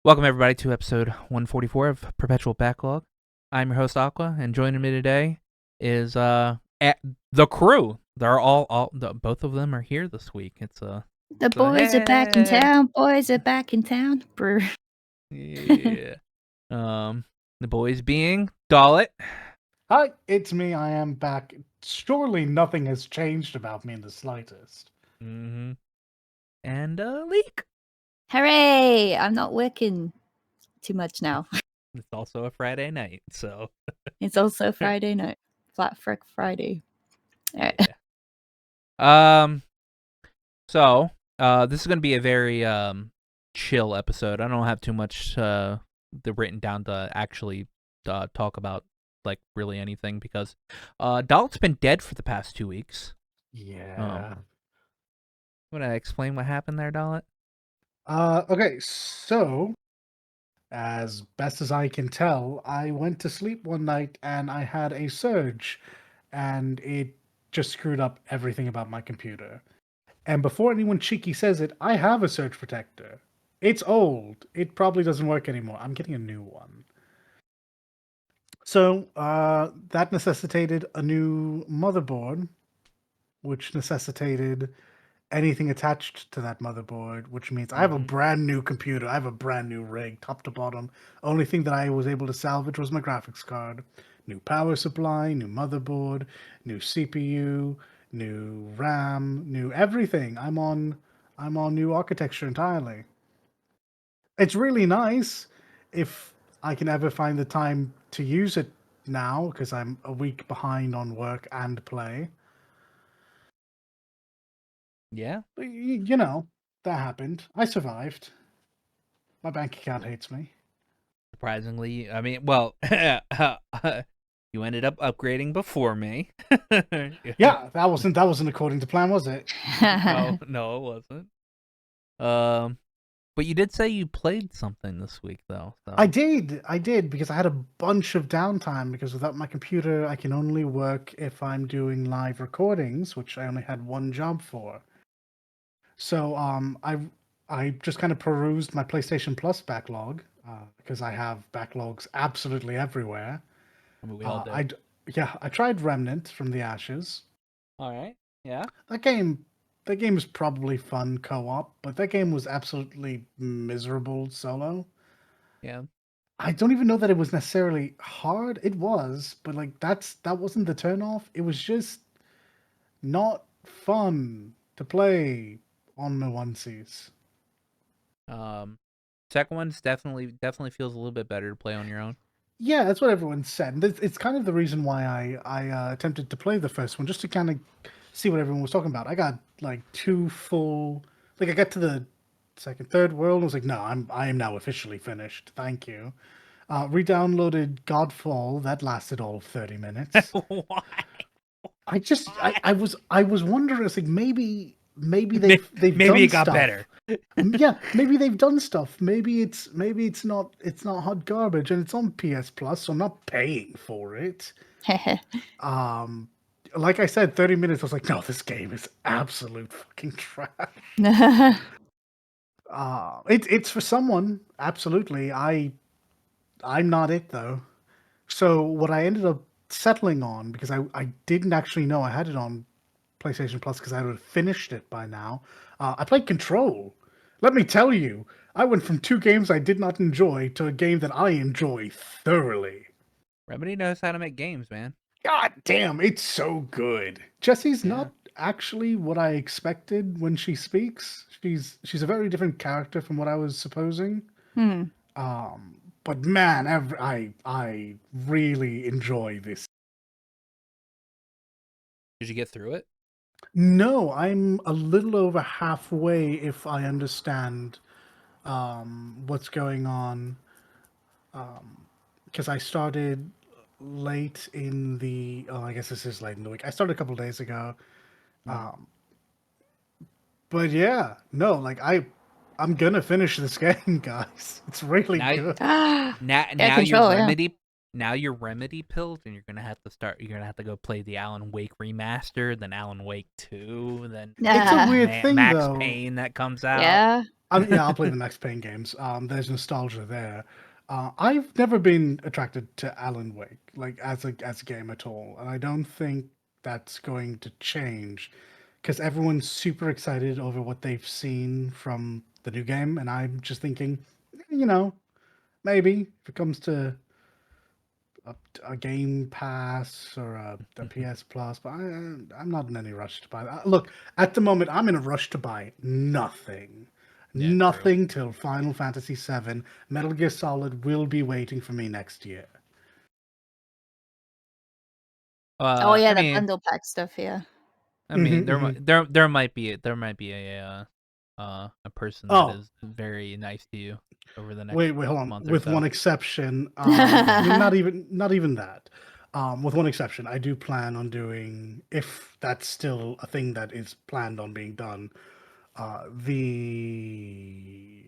Welcome, everybody, to episode 144 of Perpetual Backlog. I'm your host, Aqua, and joining me today is the crew. They're both of them are here this week. The boys are back in town. Boys are back in town. Brr. Yeah. The boys being Dollet. Hi, it's me. I am back. Surely nothing has changed about me in the slightest. Mm-hmm. And Leek. Hooray! I'm not working too much now. It's also a Friday night, so. It's also Friday night. Flat Frick Friday. All right. Yeah. So, this is going to be a very chill episode. I don't have too much written down to actually talk about like really anything because Dollet's been dead for the past 2 weeks. Yeah. Want to explain what happened there, Dollet? Okay, so as best as I can tell, I went to sleep one night and I had a surge, and it just screwed up everything about my computer. And before anyone cheeky says it, I have a surge protector. It's old. It probably doesn't work anymore. I'm getting a new one. So that necessitated a new motherboard, which necessitated anything attached to that motherboard, which means I have a brand new computer. I have a brand new rig, top to bottom. Only thing that I was able to salvage was my graphics card. New power supply, new motherboard, new CPU, new RAM, new everything. I'm on new architecture entirely. It's really nice if I can ever find the time to use it now, because I'm a week behind on work and play. Yeah. But, you know, that happened. I survived. My bank account hates me. Surprisingly, I mean, well, you ended up upgrading before me. Yeah, that wasn't according to plan, was it? No, it wasn't. But you did say you played something this week, though. So. I did, because I had a bunch of downtime, because without my computer, I can only work if I'm doing live recordings, which I only had one job for. So I just kind of perused my PlayStation Plus backlog, because I have backlogs absolutely everywhere. I mean, we all do. I tried Remnant from the Ashes. All right. Yeah. That game is probably fun co-op, but that game was absolutely miserable solo. Yeah. I don't even know that it was necessarily hard. It was, but like that wasn't the turnoff. It was just not fun to play on the onesies. Second one's definitely feels a little bit better to play on your own. Yeah, that's what everyone said. And it's kind of the reason why I attempted to play the first one, just to kind of see what everyone was talking about. I got like I got to the third world, and I was like, no, I am now officially finished. Thank you. Re-downloaded Godfall. That lasted all of 30 minutes. Why? I was wondering, it's like maybe they've maybe done it got stuff. better. Yeah, maybe they've done stuff. Maybe it's not hot garbage, and it's on PS Plus, so I'm not paying for it. Like I said, 30 minutes. I was like, no, this game is absolute fucking trash. It's for someone, absolutely. I'm not it though. So what I ended up settling on, because I didn't actually know I had it on PlayStation Plus, because I would have finished it by now. I played Control. Let me tell you, I went from 2 games I did not enjoy to a game that I enjoy thoroughly. Remedy knows how to make games, man. God damn, it's so good. Jessie's not actually what I expected when she speaks. She's a very different character from what I was supposing. But man, I really enjoy this. Did you get through it? No, I'm a little over halfway, if I understand what's going on. Because I started late in the... Oh, I guess this is late in the week. I started a couple days ago. But yeah, no, like I'm gonna finish this game, guys. It's really good. Now you're remedy pilled, and you're gonna have to go play the Alan Wake remaster, then Alan Wake 2, then It's a weird thing, Max though. Payne that comes out. Yeah. Yeah, I'll play the Max Payne games. There's nostalgia there. I've never been attracted to Alan Wake, like as a game at all, and I don't think that's going to change because everyone's super excited over what they've seen from the new game, and I'm just thinking, you know, maybe if it comes to a Game Pass or a PS Plus, but I'm not in any rush to buy that. Look, at the moment, I'm in a rush to buy nothing. Yeah, true. Nothing till Final Fantasy VII. Metal Gear Solid will be waiting for me next year. Oh yeah, I the mean, bundle pack stuff. Yeah. there might be a person that Oh, is very nice to you over the next wait, hold on. month or With so. one exception, I mean, not even that. With one exception, I do plan on doing, if that's still a thing that is planned on being done, the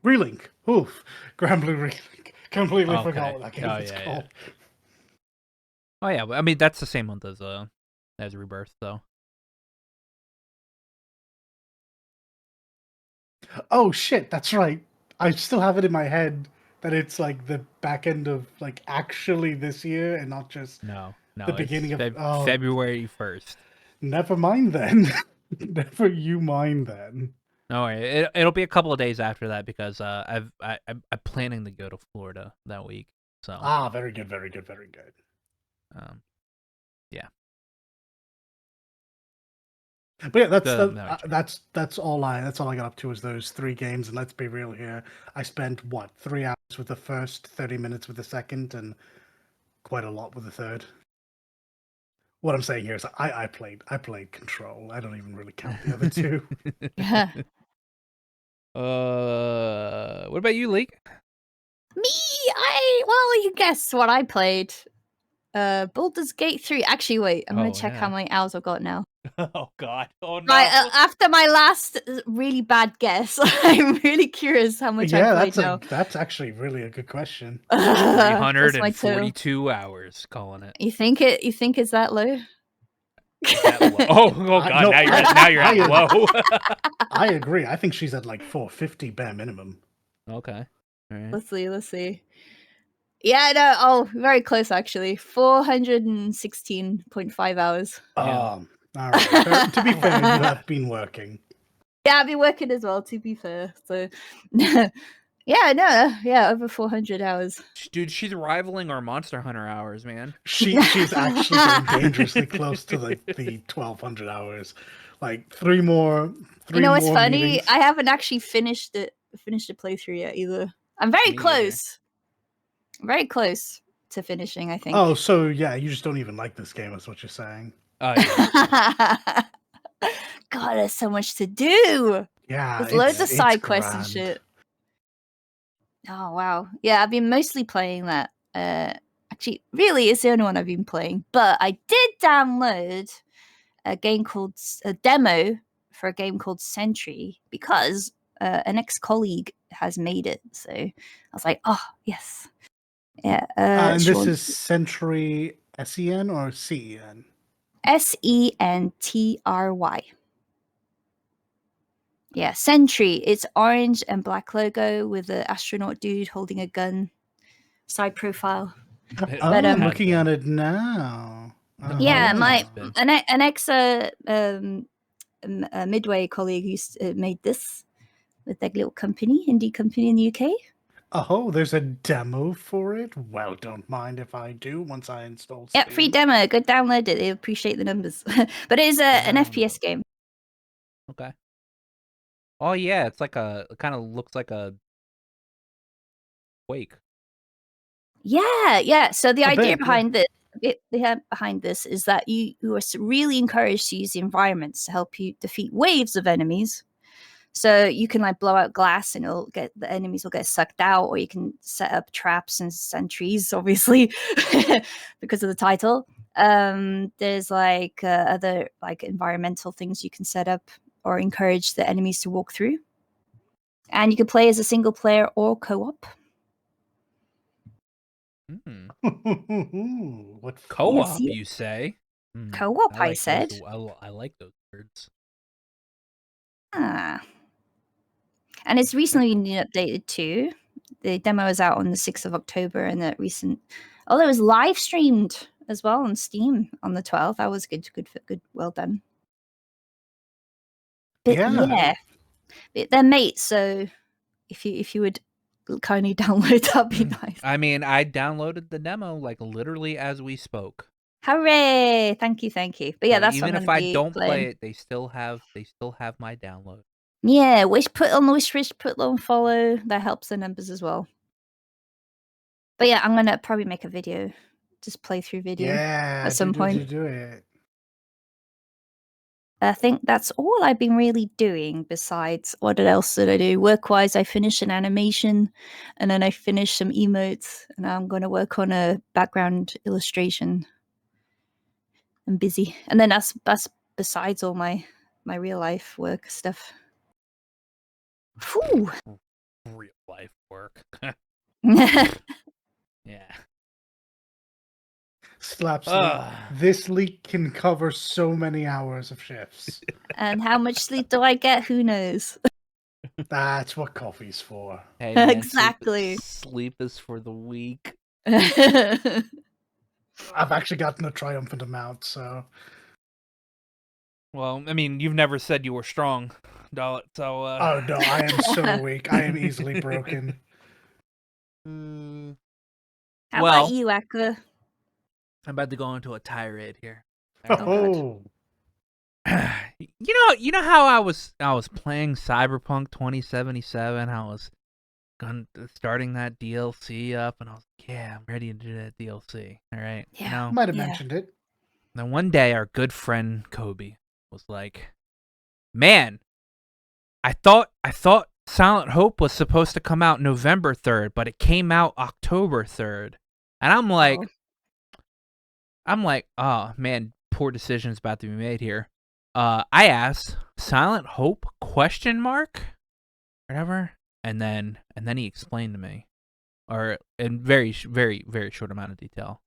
Relink. Oof, Grand Blue Relink. Completely forgot Okay. what that game Oh was yeah, yeah. called. Oh yeah, but I mean that's the same month as Rebirth, though. Oh shit, that's right. I still have it in my head that it's like the back end of like actually this year and not just No, the it's beginning of. Oh, February 1st. never mind then. Never you mind then. No worry, it'll be a couple of days after that because I'm planning to go to Florida that week. So Ah, very good, very good, very good. Yeah. But yeah, that's So that that's all I got up to is those 3 games. And let's be real here, I spent what 3 hours with the first, 30 minutes with the second, and quite a lot with the third. What I'm saying here is I played Control. I don't even really count the other two. Yeah. What about you, Leek? Me, well, you guessed what I played. Baldur's Gate 3. Actually, wait, I'm gonna check how many hours I've got now. Oh God! Oh no! Right, after my last really bad guess, I'm really curious how much I played now. That's actually really a good question. 342 hours, calling it. You think it's that low? That low. Oh God! No, now you're at low. I agree. I think she's at like 450 bare minimum. Okay. All right. Let's see. Yeah, no, oh, very close actually. 416.5 hours. Yeah. All right. To be fair, you have been working. Yeah, I've been working as well, to be fair. So, over 400 hours. Dude, she's rivaling our Monster Hunter hours, man. She's actually getting dangerously close to the 1,200 hours. Like three more. You know what's funny? Meetings. I haven't actually finished the playthrough yet either. I'm very close. Very close to finishing, I think. Oh, so yeah, you just don't even like this game, is what you're saying. Oh yeah. God, there's so much to do. Yeah, there's loads of side grand. quests and shit. Oh wow, yeah, I've been mostly playing that. Actually, really, it's the only one I've been playing. But I did download a demo for a game called Sentry because an ex-colleague has made it. So I was like, oh yes, yeah. And this is Sentry SEN or CEN? SENTRY. Yeah, Sentry. It's orange and black logo with an astronaut dude holding a gun. Side profile. I'm looking at it now. Yeah, an ex Midway colleague who made this with their little indie company in the UK. Oh, there's a demo for it? Well, don't mind if I do once I install Steam. Yep, free demo. Go download it. They appreciate the numbers. But it is an FPS game. Okay. Oh yeah, it's like it kind of looks like a Quake. Yeah. So the idea behind this is that you are really encouraged to use the environments to help you defeat waves of enemies. So you can like blow out glass and the enemies will get sucked out, or you can set up traps and sentries, obviously, because of the title. There's like other like environmental things you can set up or encourage the enemies to walk through. And you can play as a single player or co-op. What co-op, you say? Co-op, I said. I like those words. Ah. And it's recently been updated too. The demo is out on the 6th of October, and it was live streamed as well on Steam on the 12th. That was good, well done. But yeah, they're mates, so if you would kindly download, that'd be nice. I mean, I downloaded the demo like literally as we spoke. Hooray! Thank you. But yeah, So that's even what I'm if gonna I be don't playing. play it, they still have my download. Yeah, put on the wish list, put on follow. That helps the numbers as well. But yeah, I'm gonna probably make a video, just playthrough video at some point. Do it. I think that's all I've been really doing. Besides, what else did I do? Work-wise, I finished an animation, and then I finished some emotes, and I'm gonna work on a background illustration. I'm busy, and then that's besides all my real life work stuff. Whew. Real life work. Yeah. Slap sleep. This Leek can cover so many hours of shifts. And how much sleep do I get? Who knows? That's what coffee's for. Hey, man, Exactly. Sleep is for the weak. I've actually gotten a triumphant amount, so. Well, I mean, you've never said you were strong, Dollet, so... Oh, no, I am so weak. I am easily broken. How about you, Akka? I'm about to go into a tirade here. Oh. You know how I was playing Cyberpunk 2077, how I was starting that DLC up, and I was like, yeah, I'm ready to do that DLC. All right. Yeah. You know? Might have mentioned it. Then one day our good friend Kobe was like, man, I thought Silent Hope was supposed to come out November 3rd, but it came out October 3rd. And I'm like, oh man, poor decisions about to be made here. I asked Silent Hope ? Whatever, and then he explained to me, or in very short amount of detail.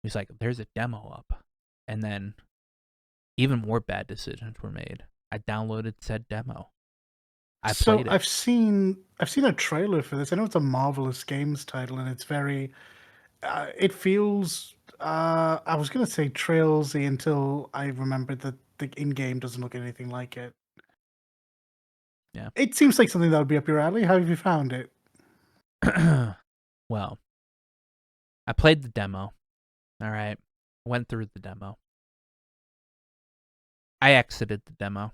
He's like, "There's a demo up," and then even more bad decisions were made. I downloaded said demo. I played it. I've seen a trailer for this. I know it's a Marvelous Games title, and it's very. It feels. I was gonna say trailsy until I remembered that the in-game doesn't look anything like it. Yeah. It seems like something that would be up your alley. How have you found it? Well, I played the demo. All right, went through the demo. I exited the demo.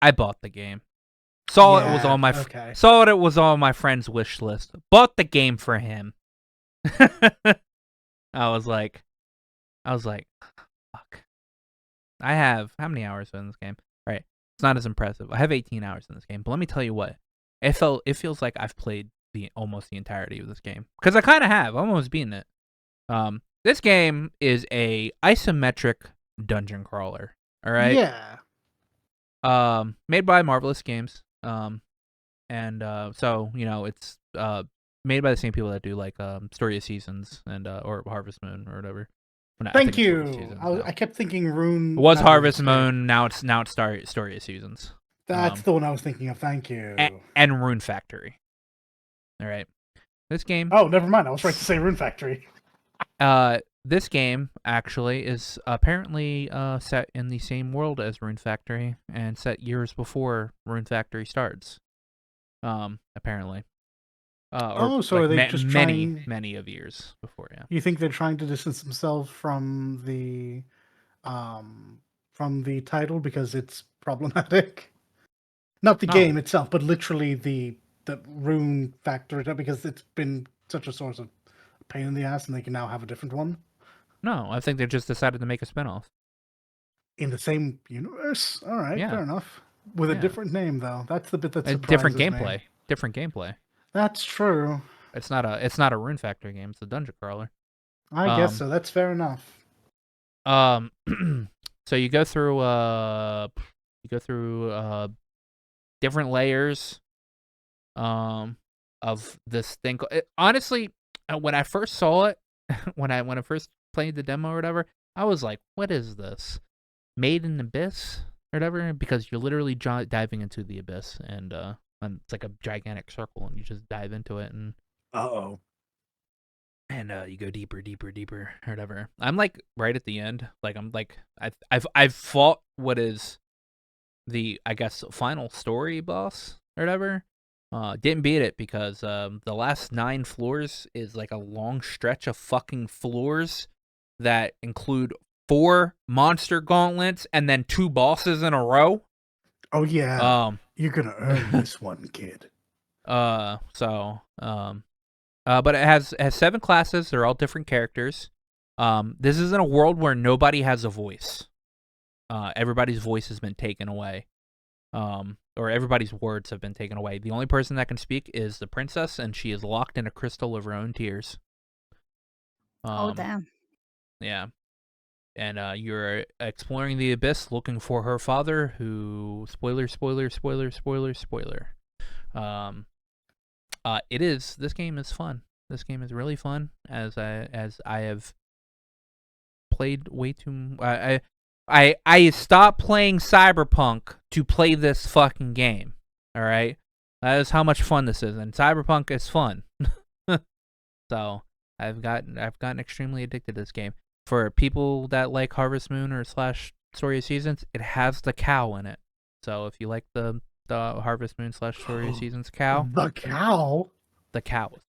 I bought the game. Saw it was on my friend's wish list. Bought the game for him. I was like, fuck. I have how many hours in this game? Right, it's not as impressive. I have 18 hours in this game, but let me tell you what, it feels like I've played almost the entirety of this game, because I kind of have almost beaten it. This game is a isometric dungeon crawler. All right. Yeah. Made by Marvelous Games. And so it's made by the same people that do like Story of Seasons and or Harvest Moon or whatever. Well, Thank you. I kept thinking Rune. It was Harvest Moon. Now it's Story of Seasons. That's the one I was thinking of. Thank you. And Rune Factory. All right. This game. Oh, never mind. I was right to say Rune Factory. This game actually is apparently set in the same world as Rune Factory and set years before Rune Factory starts. Apparently. So are they just many of years before? Yeah. You think they're trying to distance themselves from the title because it's problematic? Not the game itself, but literally the Rune Factory, because it's been such a source of pain in the ass, and they can now have a different one. No, I think they just decided to make a spinoff. In the same universe? All right, fair enough. With a different name, though. That's the bit that surprises different me. gameplay. Different gameplay. That's true. It's not a Rune Factory game. It's a dungeon crawler. I guess so. That's fair enough. So you go through different layers of this thing. Honestly, when I first saw it, when I first played the demo or whatever, I was like, what is this? Made in Abyss or whatever? Because you're literally diving into the abyss, and and it's like a gigantic circle, and you just dive into it, and you go deeper, deeper, deeper, or whatever. I'm like right at the end. Like I'm like I've fought what is the, I guess, final story boss or whatever. Didn't beat it because the last 9 floors is like a long stretch of fucking floors that include 4 monster gauntlets and then 2 bosses in a row. Oh yeah. You're gonna earn this one, kid. But it has 7 classes. They're all different characters. This is in a world where nobody has a voice. Everybody's voice has been taken away. Or everybody's words have been taken away. The only person that can speak is the princess, and she is locked in a crystal of her own tears. Oh, damn. Yeah. And you're exploring the abyss looking for her father, who, spoiler. This game is fun. This game is really fun, as I have played way too. I stopped playing Cyberpunk to play this fucking game. All right, that is how much fun this is, and Cyberpunk is fun. So I've gotten extremely addicted to this game. For people that like Harvest Moon or / Story of Seasons, it has the cow in it. So if you like the Harvest Moon / Story of Seasons cow, the cow is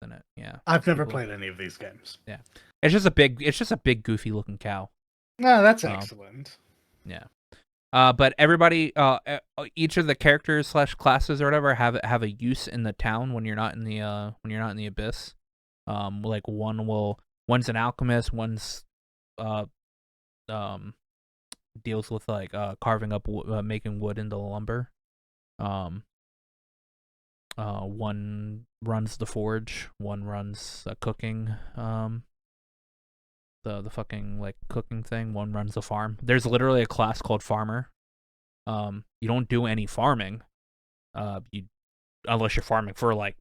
in it. Yeah, I've never played any of these games. Yeah, it's just a big goofy looking cow. No, that's excellent. Yeah. But everybody, each of the characters / classes or whatever have a use in the town when you're not in the abyss. Like one's an alchemist, one's deals with like carving up, making wood into lumber. One runs the forge, one runs cooking. The fucking like cooking thing. One runs the farm. There's literally a class called farmer. You don't do any farming, unless you're farming for like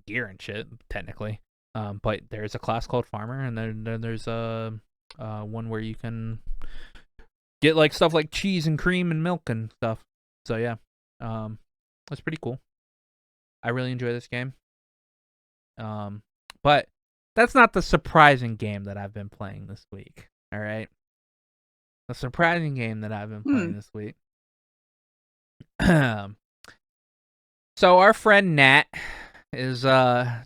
gear and shit, technically. But there's a class called farmer, and then there's one where you can get like stuff like cheese and cream and milk and stuff. So yeah, that's pretty cool. I really enjoy this game. But that's not the surprising game that I've been playing this week. All right, the surprising game that I've been playing this week. So our friend Nat is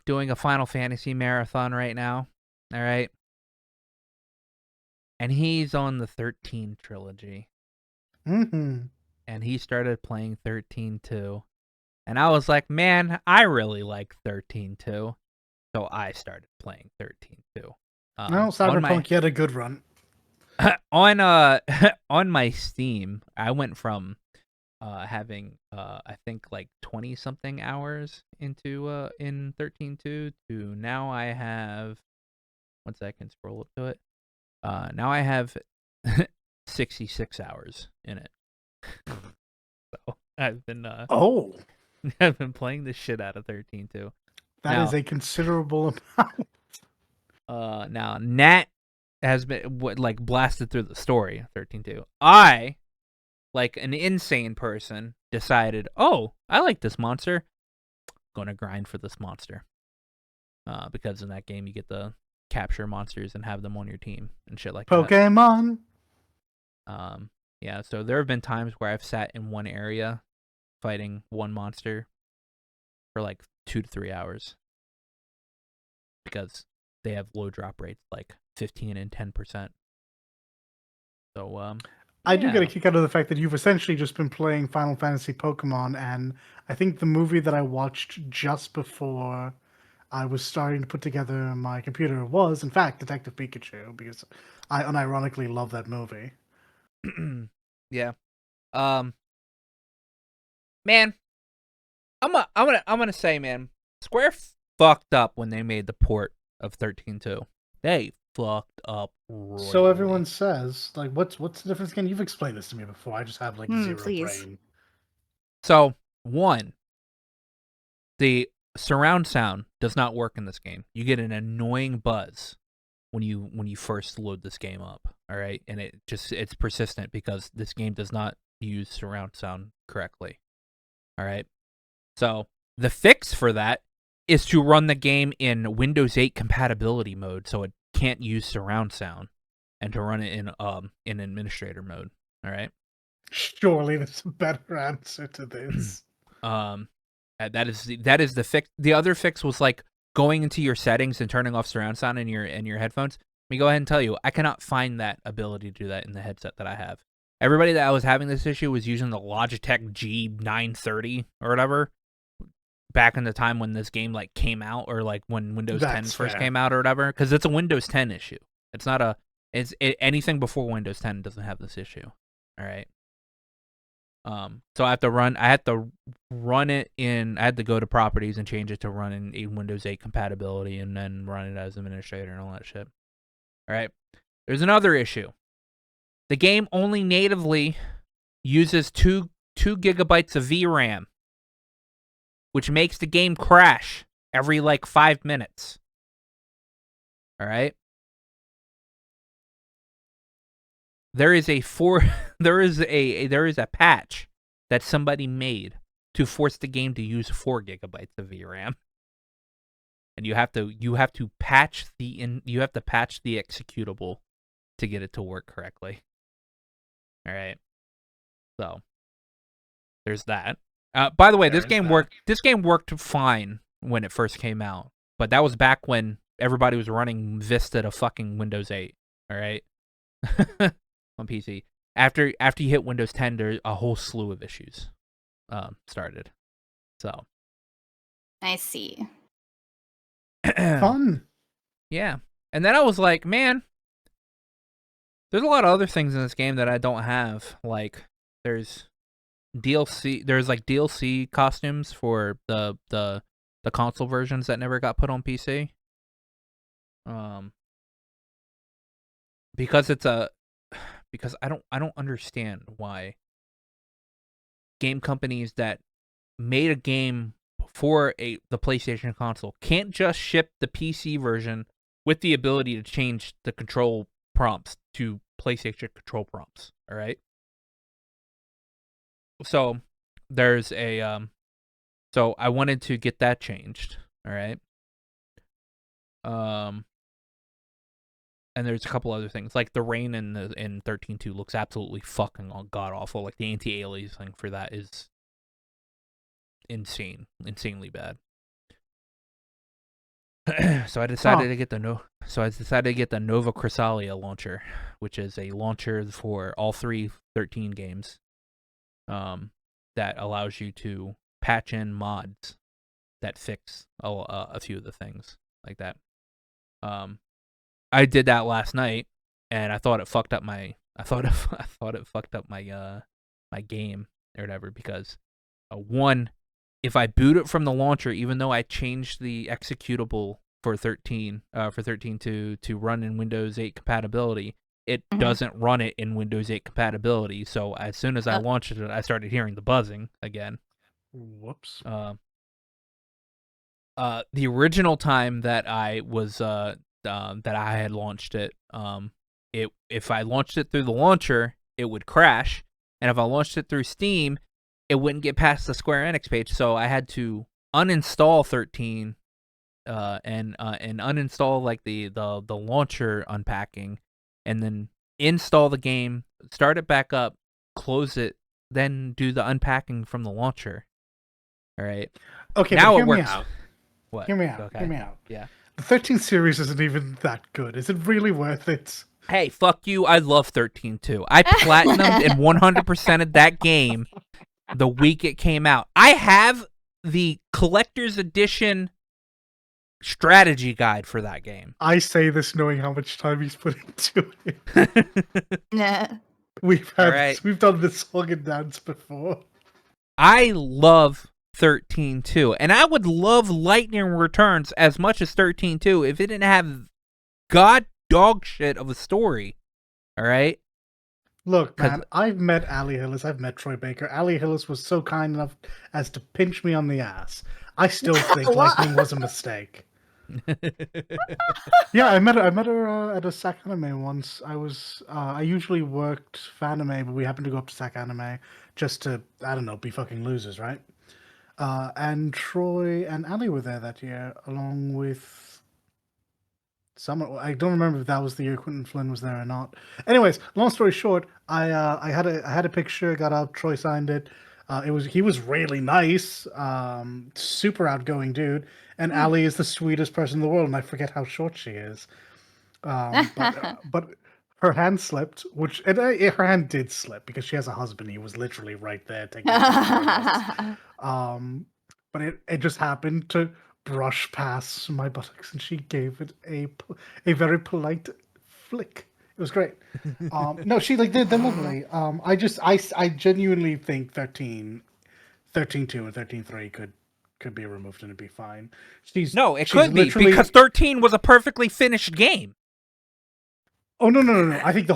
doing a Final Fantasy marathon right now. All right. And he's on the 13 trilogy. Mm-hmm. And he started playing 13 too. And I was like, man, I really like 13 too. So I started playing 13 too. No, Cyberpunk, you had a good run. On my Steam, I went from having I think like 20 something hours into in 13.2 to now I have 1 second, scroll up to it. Now I have 66 hours in it. So I've been I've been playing the shit out of 13.2. That is a considerable amount. Now Nat has been like blasted through the story of 13.2. I, like an insane person, decided, oh, I like this monster. Gonna grind for this monster. Because in that game you get to capture monsters and have them on your team and shit like Pokemon. that. Yeah, so there have been times where I've sat in one area fighting one monster for like 2 to 3 hours. Because they have low drop rates, like 15 and 10%. So, I do get a kick out of the fact that you've essentially just been playing Final Fantasy Pokemon, and I think the movie that I watched just before I was starting to put together my computer was, in fact, Detective Pikachu, because I unironically love that movie. Yeah. Man, I'm gonna say, man, Square fucked up when they made the port of 13.2. They fucked up royally. So everyone says, like, what's the difference again? You've explained this to me before. I just have like zero brain. So, one, the surround sound does not work in this game. You get an annoying buzz when you first load this game up. All right, and it's persistent because this game does not use surround sound correctly. All right, So the fix for that is to run the game in Windows 8 compatibility mode, so it can't use surround sound, and to run it in administrator mode. All right. Surely there's a better answer to this. That is the fix. The other fix was like going into your settings and turning off surround sound in your headphones. Let me go ahead and tell you, I cannot find that ability to do that in the headset that I have. Everybody that was having this issue was using the Logitech G930 or whatever back in the time when this game like came out, or like when Windows 10 first came out or whatever, because it's a Windows 10 issue. It's not anything before Windows 10 doesn't have this issue. All right. So I had to go to properties and change it to run in Windows 8 compatibility, and then run it as administrator and all that shit. All right. There's another issue. The game only natively uses 2 gigabytes of VRAM, which makes the game crash every like 5 minutes. All right. There is a patch that somebody made to force the game to use 4 gigabytes of VRAM, and you have to patch the executable to get it to work correctly. All right, so there's that. By the way, this game worked fine when it first came out, but that was back when everybody was running Vista to fucking Windows 8. All right. On PC. After you hit Windows 10, there's a whole slew of issues started. So I see. Fun. Yeah. And then I was like, man, there's a lot of other things in this game that I don't have. Like there's DLC costumes for the console versions that never got put on PC. Because I don't understand why game companies that made a game for the PlayStation console can't just ship the PC version with the ability to change the control prompts to PlayStation control prompts. All right. So there's so I wanted to get that changed. All right. And there's a couple other things, like the rain in 13.2 looks absolutely fucking god awful. Like the anti-aliasing for that is insanely bad. So I decided to get the Nova Chrysalia launcher, which is a launcher for all 3 13 games, that allows you to patch in mods that fix a few of the things like that. I did that last night, and I thought it fucked up my my game or whatever, because one, if I boot it from the launcher, even though I changed the executable for 13 to run in Windows 8 compatibility, it doesn't run it in Windows 8 compatibility. So as soon as I launched it, I started hearing the buzzing again. Whoops. The original time that I was that I had launched it, if I launched it through the launcher, it would crash, and if I launched it through Steam, it wouldn't get past the Square Enix page. So I had to uninstall 13, and uninstall like the launcher unpacking, and then install the game, start it back up, close it, then do the unpacking from the launcher. All right. Okay, now but it works. What? Hear me out. Okay. Hear me out. Yeah. The 13 series isn't even that good. Is it really worth it? Hey, fuck you. I love 13 too. I platinumed and 100% of that game the week it came out. I have the collector's edition strategy guide for that game. I say this knowing how much time he's put into it. Nah. We've done this song and dance before. I love 13 too, and I would love Lightning Returns as much as 13 too if it didn't have god dog shit of a story. All right. Look, man, I've met Ali Hillis. I've met Troy Baker. Ali Hillis was so kind enough as to pinch me on the ass. I still think Lightning was a mistake. Yeah, I met her at a Sac Anime once. I usually worked Fanime, but we happened to go up to Sac Anime just to, I don't know, be fucking losers, right? And Troy and Ali were there that year, along with someone. I don't remember if that was the year Quentin Flynn was there or not. Anyways, long story short, I had a picture, got up, Troy signed it. He was really nice, super outgoing dude, and Ali is the sweetest person in the world, and I forget how short she is. But her hand slipped, her hand did slip because she has a husband. He was literally right there taking a picture with us. But it just happened to brush past my buttocks, and she gave it a very polite flick. It was great. No, she like they're lovely. I genuinely think 13.2 and 13.3 could be removed and it'd be fine. She's could be literally because 13 was a perfectly finished game. Oh no! I think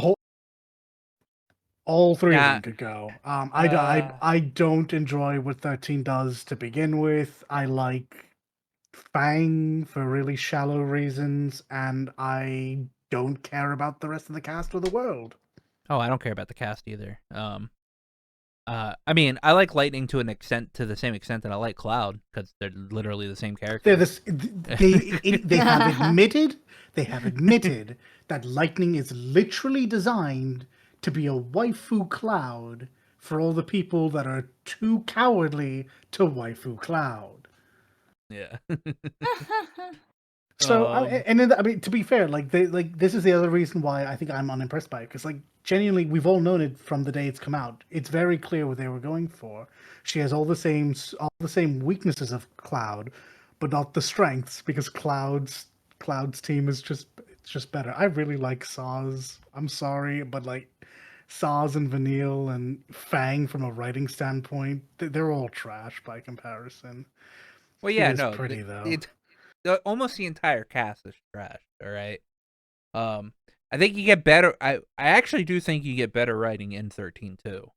all three of them could go. I don't enjoy what 13 does to begin with. I like Fang for really shallow reasons, and I don't care about the rest of the cast or the world. Oh, I don't care about the cast either. I mean, I like Lightning to the same extent that I like Cloud because they're literally the same character. They have admitted that Lightning is literally designed to be a waifu Cloud for all the people that are too cowardly to waifu Cloud. Yeah. So I mean, to be fair, this is the other reason why I think I'm unimpressed by it, because genuinely we've all known it from the day it's come out. It's very clear what they were going for. She has all the same weaknesses of Cloud, but not the strengths, because Cloud's team is just better. I really like Saz. I'm sorry, but Saz and Vanille and Fang from a writing standpoint, they're all trash by comparison. Well, yeah, it is no, pretty though. Almost the entire cast is trash. All right. I think you get better. I actually do think you get better writing in 13 too.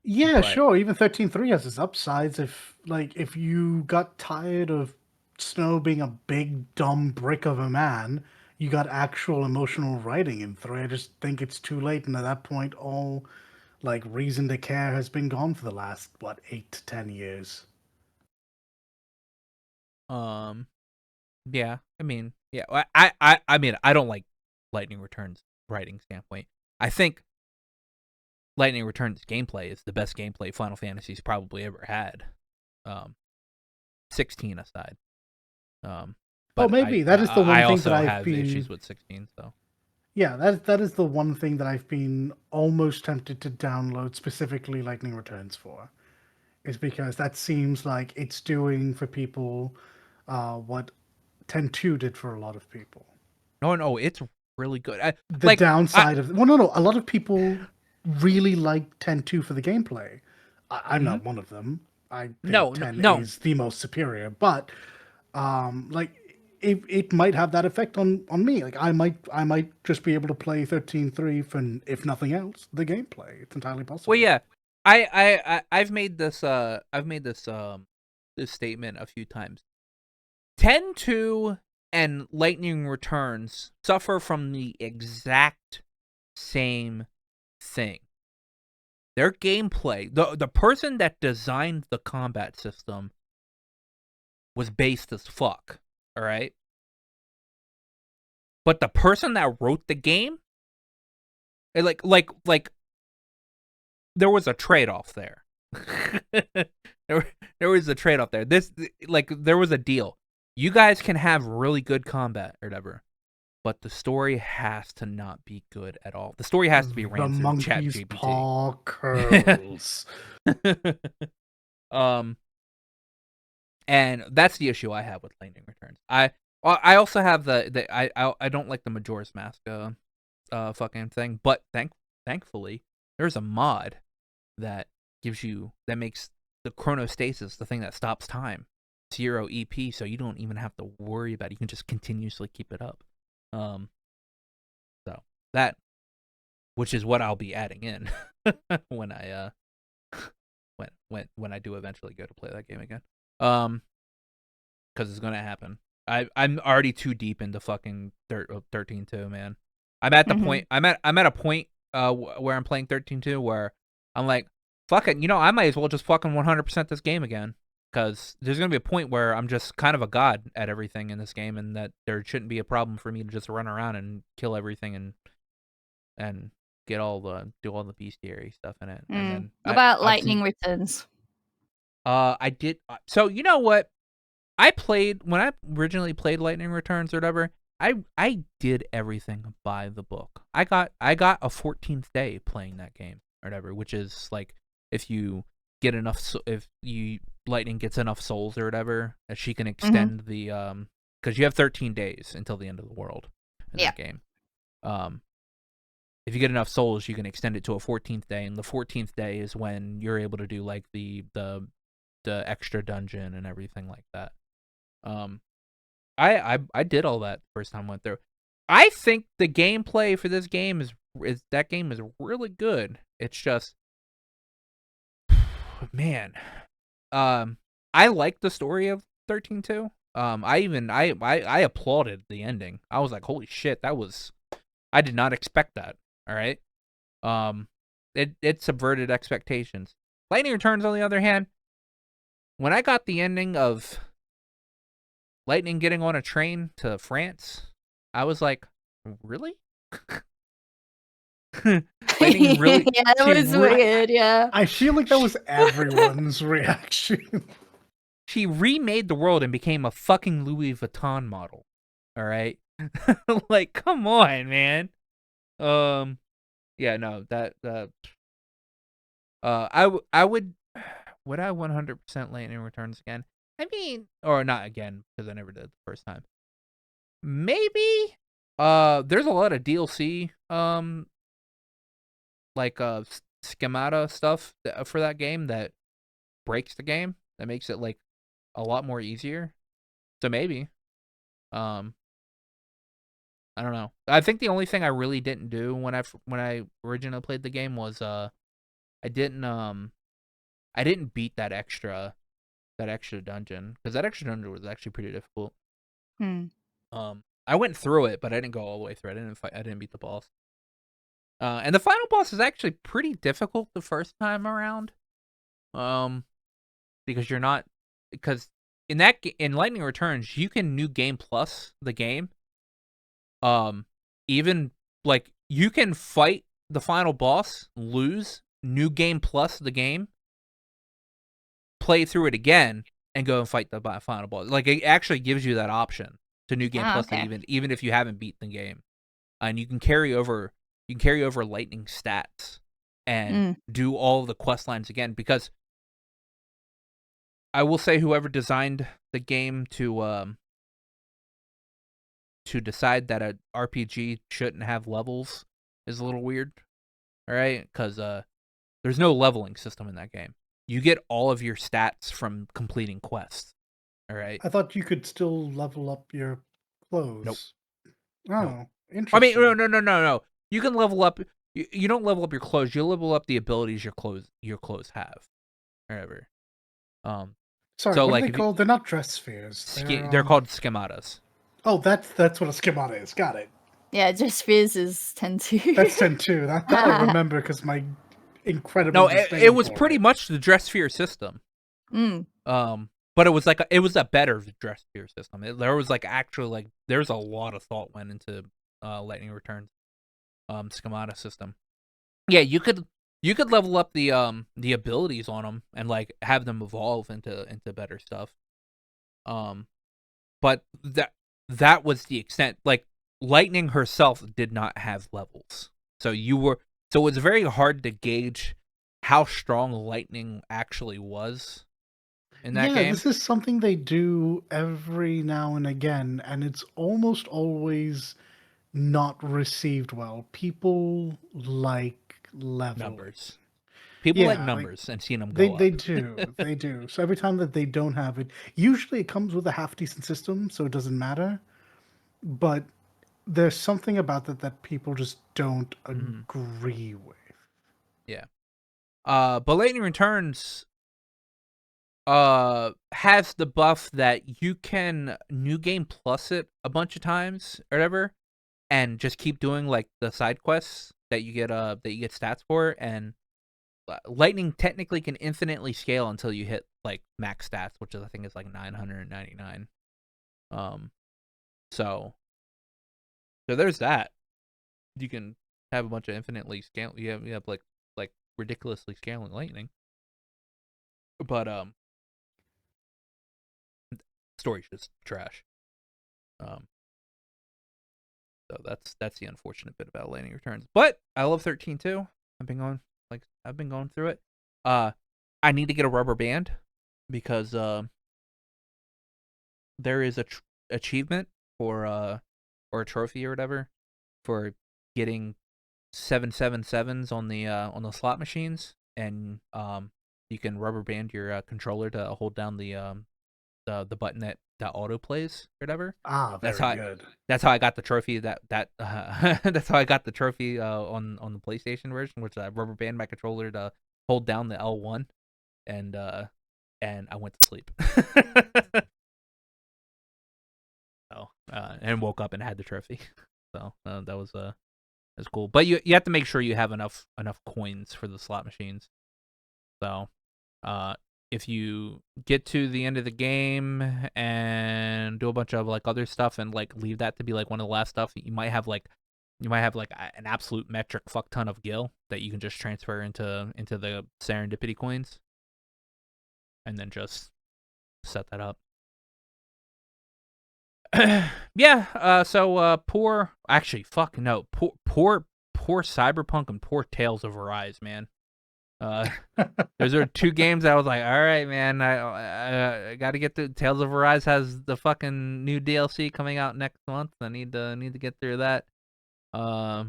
Yeah, sure. Even 13.3 has its upsides. If you got tired of Snow being a big dumb brick of a man, you got actual emotional writing in 3. I just think it's too late, and at that point, all reason to care has been gone for the last 8 to 10 years. Yeah. I mean, yeah. I mean, I don't like Lightning Returns writing standpoint. I think Lightning Returns gameplay is the best gameplay Final Fantasy's probably ever had. 16 aside. But maybe that is the one thing that I've have been issues with 16. So yeah, that is the one thing that I've been almost tempted to download specifically Lightning Returns for, is because that seems like it's doing for people what 10.2 did for a lot of people. No, it's really good. Downside of a lot of people really like 10.2 for the gameplay. I'm not one of them. I think 10 is the most superior, but it might have that effect on me. I might just be able to play 13.3 for, if nothing else, the gameplay. It's entirely possible. Well, yeah, I've made this this statement a few times. 10.2 and Lightning Returns suffer from the exact same thing. Their gameplay, the person that designed the combat system was based as fuck, all right? But the person that wrote the game, like there was a trade-off there. there was a trade-off there. There was a deal. You guys can have really good combat or whatever, but the story has to not be good at all. The story has to be ran through ChatGPT. Paw curls. And that's the issue I have with Lightning Returns. I also have I don't like the Majora's Mask fucking thing, but thankfully there's a mod that makes the chronostasis, the thing that stops time, 0 EP, so you don't even have to worry about it. You can just continuously keep it up. So that, which is what I'll be adding in when I when I do eventually go to play that game again. Because it's gonna happen. I'm already too deep into fucking 13.2, man. I'm at the point. I'm at a point where I'm playing 13.2 where I'm like, fuck it. I might as well just fucking 100% this game again. Because there's going to be a point where I'm just kind of a god at everything in this game, and that there shouldn't be a problem for me to just run around and kill everything and do all the bestiary stuff in it. And then about I've seen, lightning returns. I did. So you know what? When I originally played Lightning Returns or whatever. I did everything by the book. I got a 14th day playing that game or whatever, which is like if you get enough, if you Lightning gets enough souls or whatever, that she can extend the because you have 13 days until the end of the world in that game. If you get enough souls, you can extend it to a 14th day, and the 14th day is when you're able to do like the extra dungeon and everything like that. I did all that the first time I went through. I think the gameplay for this game is really good. It's just, man, I like the story of 13-2. I applauded the ending. I was like, holy shit, I did not expect that. All right, it subverted expectations. Lightning Returns, on the other hand, when I got the ending of Lightning getting on a train to France, I was like, really? Lightning really? Yeah, that was weird, yeah. I feel like that was everyone's reaction. She remade the world and became a fucking Louis Vuitton model. All right? Like, come on, man. Yeah, no, I would 100% Lightning Returns again? I mean, or not again, because I never did the first time. Maybe. There's a lot of DLC, like schemata stuff for that game that breaks the game. That makes it like a lot more easier. So maybe. I don't know. I think the only thing I really didn't do when I originally played the game was I didn't beat that extra dungeon, because that extra dungeon was actually pretty difficult. I went through it, but I didn't go all the way through. I didn't beat the boss. And the final boss is actually pretty difficult the first time around. Because in Lightning Returns, you can New Game Plus the game. Even like you can fight the final boss, lose, New Game Plus the game, play through it again, and go and fight the final boss. Like, it actually gives you that option to New Game Plus, okay. even if you haven't beat the game, and you can carry over Lightning stats and do all of the quest lines again. Because I will say, whoever designed the game to decide that a RPG shouldn't have levels is a little weird. All right, because there's no leveling system in that game. You get all of your stats from completing quests. All right. I thought you could still level up your clothes. Nope. Oh, Nope. interesting. I mean, no. You can level up. You don't level up your clothes. You level up the abilities your clothes have. Whatever. Sorry, so what like are they called? They're not dress spheres. They're called schematas. Oh, that's what a schemata is. Got it. Yeah, dress spheres is 10-2. That's 10-2. That I remember because my incredible. No, it was pretty much the dress sphere system. But it was a better dress sphere system. There was there's a lot of thought went into Lightning Returns schemata system. Yeah, you could level up the abilities on them and like have them evolve into better stuff. But that was the extent. Like, Lightning herself did not have levels. So it was very hard to gauge how strong Lightning actually was in that game. Yeah, this is something they do every now and again, and it's almost always not received well. People like level numbers. People like numbers and seeing them go up. They do. They do. So every time that they don't have it, usually it comes with a half-decent system, so it doesn't matter. But there's something about that people just don't agree with. Yeah. But Lightning Returns has the buff that you can New Game Plus it a bunch of times or whatever, and just keep doing like the side quests that you get stats for, and lightning technically can infinitely scale until you hit like max stats, which is, I think is like 999. So there's that. You can have a bunch of infinitely scale. You have like ridiculously scaling lightning. But story's just trash. So that's the unfortunate bit about Lightning Returns. But I love 13 too. I've been going through it. I need to get a rubber band because there is a achievement for or a trophy or whatever for getting 777s on the slot machines, and you can rubber band your controller to hold down the button that auto plays or whatever. Ah, very good. That's how I got the trophy. That's how I got the trophy on the PlayStation version, which I rubber band my controller to hold down the L1, and I went to sleep. And woke up and had the trophy. So that was cool. But you have to make sure you have enough coins for the slot machines. So if you get to the end of the game and do a bunch of like other stuff and like leave that to be like one of the last stuff, you might have like an absolute metric fuck ton of gil that you can just transfer into the serendipity coins, and then just set that up. Yeah. So poor Cyberpunk and poor Tales of Arise, man. Those are two games I was like, all right, man, I got to get the Tales of Arise has the fucking new DLC coming out next month. I need to get through that. Yeah,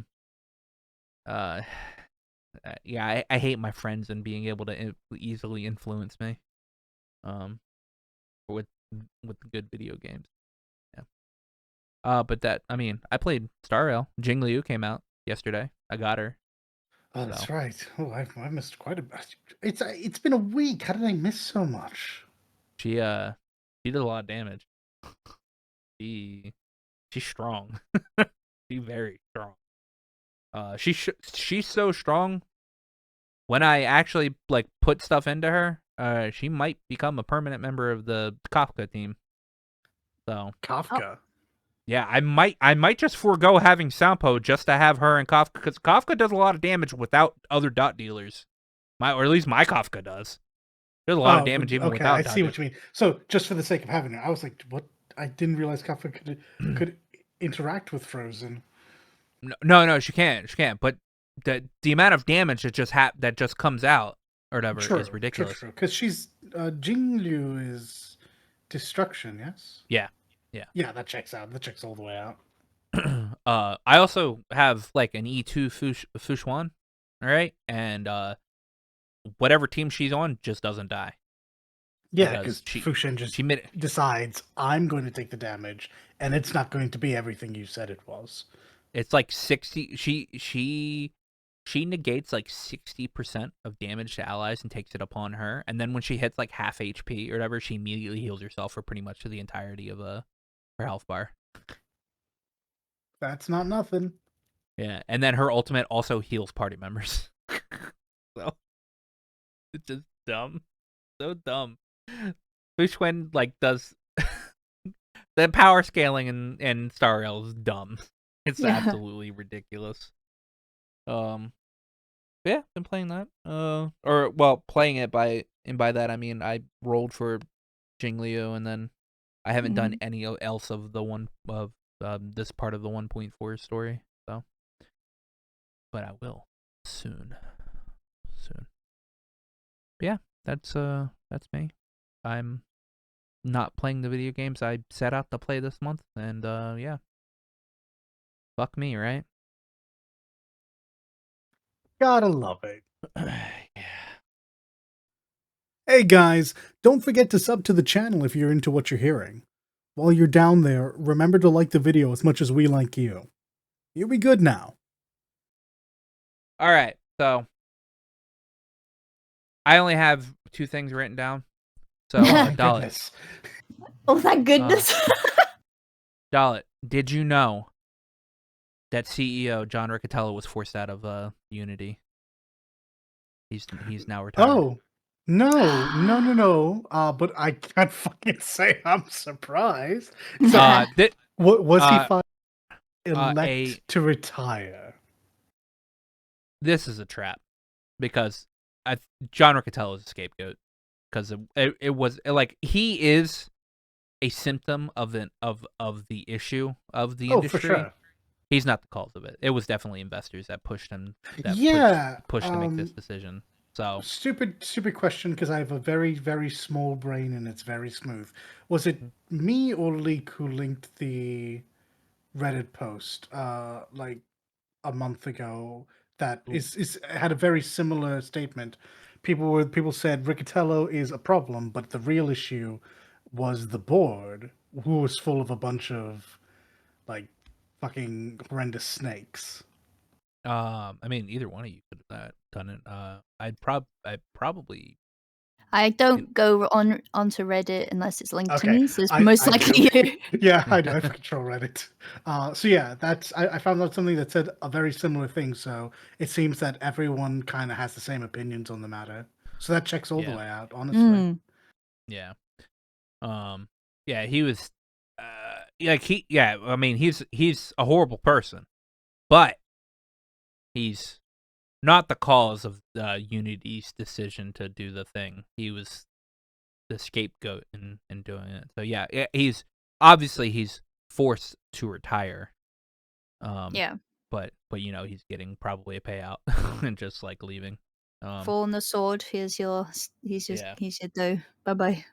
I hate my friends and being able to easily influence me. With good video games. Yeah. But I played Star Rail. Jing Liu came out yesterday. I got her. Oh, that's right. Oh, I missed quite a bit. It's been a week. How did I miss so much? She did a lot of damage. She's strong. She's very strong. She's so strong. When I actually like put stuff into her, she might become a permanent member of the Kafka team. So Kafka. Yeah, I might just forego having Sampo just to have her and Kafka, because Kafka does a lot of damage without other dot dealers. Or at least my Kafka does. There's a lot of damage even without. I see what you mean. So just for the sake of having her, I was like, what? I didn't realize Kafka could interact with Frozen. No, she can't. But the amount of damage that just comes out or whatever is ridiculous. True. Because she's Jinglu is destruction, yes. Yeah, that checks out. That checks all the way out. I also have like an E2 Fushuan, all right, and whatever team she's on just doesn't die. Yeah, because Fushen just decides I'm going to take the damage, and it's not going to be everything you said it was. It's like 60. She negates like 60% of damage to allies and takes it upon her, and then when she hits like half HP or whatever, she immediately heals herself for pretty much the entirety of her health bar. That's not nothing. Yeah, and then her ultimate also heals party members. So it's just dumb, so dumb. Fushwen like does the power scaling in Star Rail is dumb. It's absolutely ridiculous. Yeah, been playing that. Playing it by that I mean I rolled for Jingliu, and then I haven't done any else of the one of this part of the 1.4 story. So, but I will soon. But yeah, that's me. I'm not playing the video games I set out to play this month, and yeah. Fuck me, right? Gotta love it. Yeah. Hey guys, don't forget to sub to the channel if you're into what you're hearing. While you're down there, remember to like the video as much as we like you. You'll be good now. Alright, so I only have 2 things written down. So, Dollet. Oh, thank goodness. Dollet, did you know that CEO John Riccatello was forced out of Unity? He's now retired. Oh, no. But I can't fucking say I'm surprised. So, what was he uh, elect to retire? This is a trap because John Riccitiello is a scapegoat because it was like he is a symptom of the issue of the Oh, for industry. sure. He's not the cause of it. It was definitely investors that pushed him. Pushed to make this decision. So stupid question because I have a very, very small brain and it's very smooth. Was it me or Leek who linked the Reddit post like a month ago that is had a very similar statement? People said Riccitiello is a problem, but the real issue was the board, who was full of a bunch of like fucking horrendous snakes. I mean, either one of you could have done it. I'd probably. I don't go onto Reddit unless it's linked to Okay, me, so it's most likely you. Yeah, I do. I control Reddit. So yeah, I found out something that said a very similar thing. So it seems that everyone kind of has the same opinions on the matter. So that checks all the way out, honestly. Yeah. Yeah, he was. I mean, he's a horrible person, but he's not the cause of Unity's decision to do the thing. He was the scapegoat in doing it. So yeah, he's forced to retire. Yeah. But he's getting probably a payout and just like leaving. Fall on the sword. Here's your dough. Bye bye.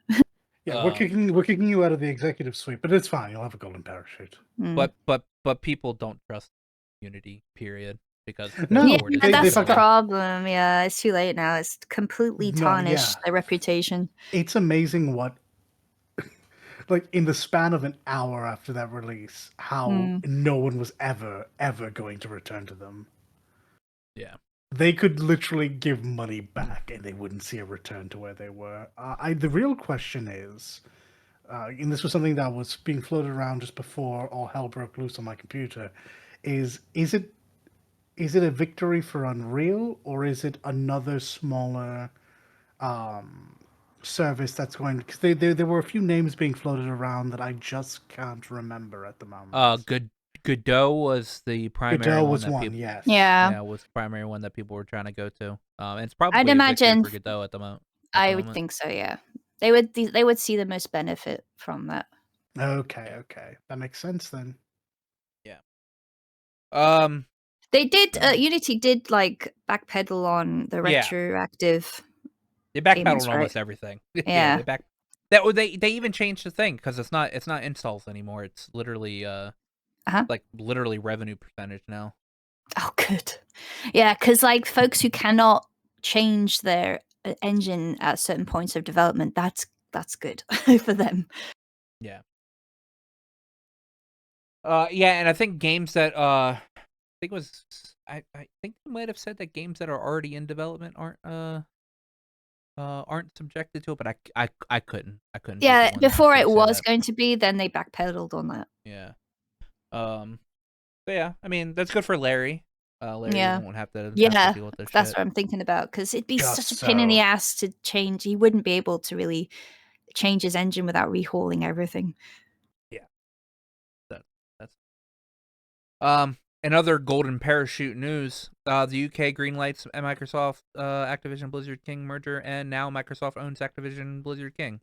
Yeah, we're kicking you out of the executive suite, but it's fine. You'll have a golden parachute. But people don't trust Unity. Period. Because that's the problem. Yeah, it's too late now. It's completely tarnished their reputation. It's amazing what, like, in the span of an hour after that release, how no one was ever going to return to them. Yeah. They could literally give money back and they wouldn't see a return to where they were. The real question is, and this was something that was being floated around just before all hell broke loose on my computer, is it a victory for Unreal, or is it another smaller service that's going? Because there were a few names being floated around that I just can't remember at the moment. Godot was the primary Godot one was that one, people, yes. Yeah, was the primary one that people were trying to go to. And it's probably I'd imagine for Godot at the moment. I would think so. Yeah, they would see the most benefit from that. Okay, that makes sense then. Yeah. They did. Unity did like backpedal on the retroactive. They backpedaled almost everything. Yeah. They even changed the thing because it's not installs anymore. It's literally like literally revenue percentage now. Oh, good. Yeah, because like folks who cannot change their engine at certain points of development, that's good for them. Yeah. Yeah, and I think games that I think they might have said that games that are already in development aren't subjected to it, but I couldn't. Yeah, before it was going to be, then they backpedaled on that. Yeah. But yeah, I mean that's good for Larry. Larry won't have to deal with this that's shit. what I'm thinking about, because it'd be such a pain in the ass to change. He wouldn't be able to really change his engine without rehauling everything. Yeah. That's another golden parachute news. The UK greenlights Microsoft Activision Blizzard King merger, and now Microsoft owns Activision Blizzard King.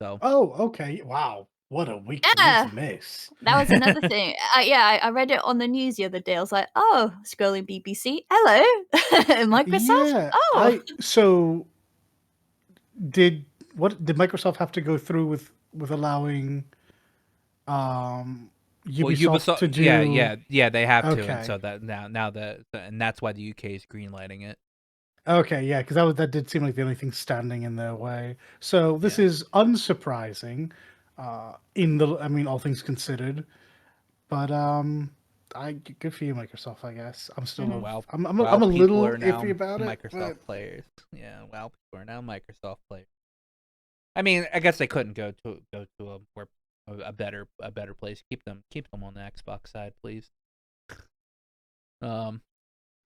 So. Oh, okay. Wow. What a week for me to miss. That was another thing. I read it on the news the other day. I was like, oh, scrolling BBC. Hello, Microsoft. Yeah. Oh, did Microsoft have to go through with allowing Ubisoft to do? Yeah, they have to, and so that now and that's why the UK is greenlighting it. Okay, yeah, because that did seem like the only thing standing in their way. So this is unsurprising, all things considered. But good for you, Microsoft. I guess I'm still I'm a little iffy about it. Microsoft players, yeah. Wow, people are now Microsoft players. I mean, I guess they couldn't go to a better place. Keep them on the Xbox side, please.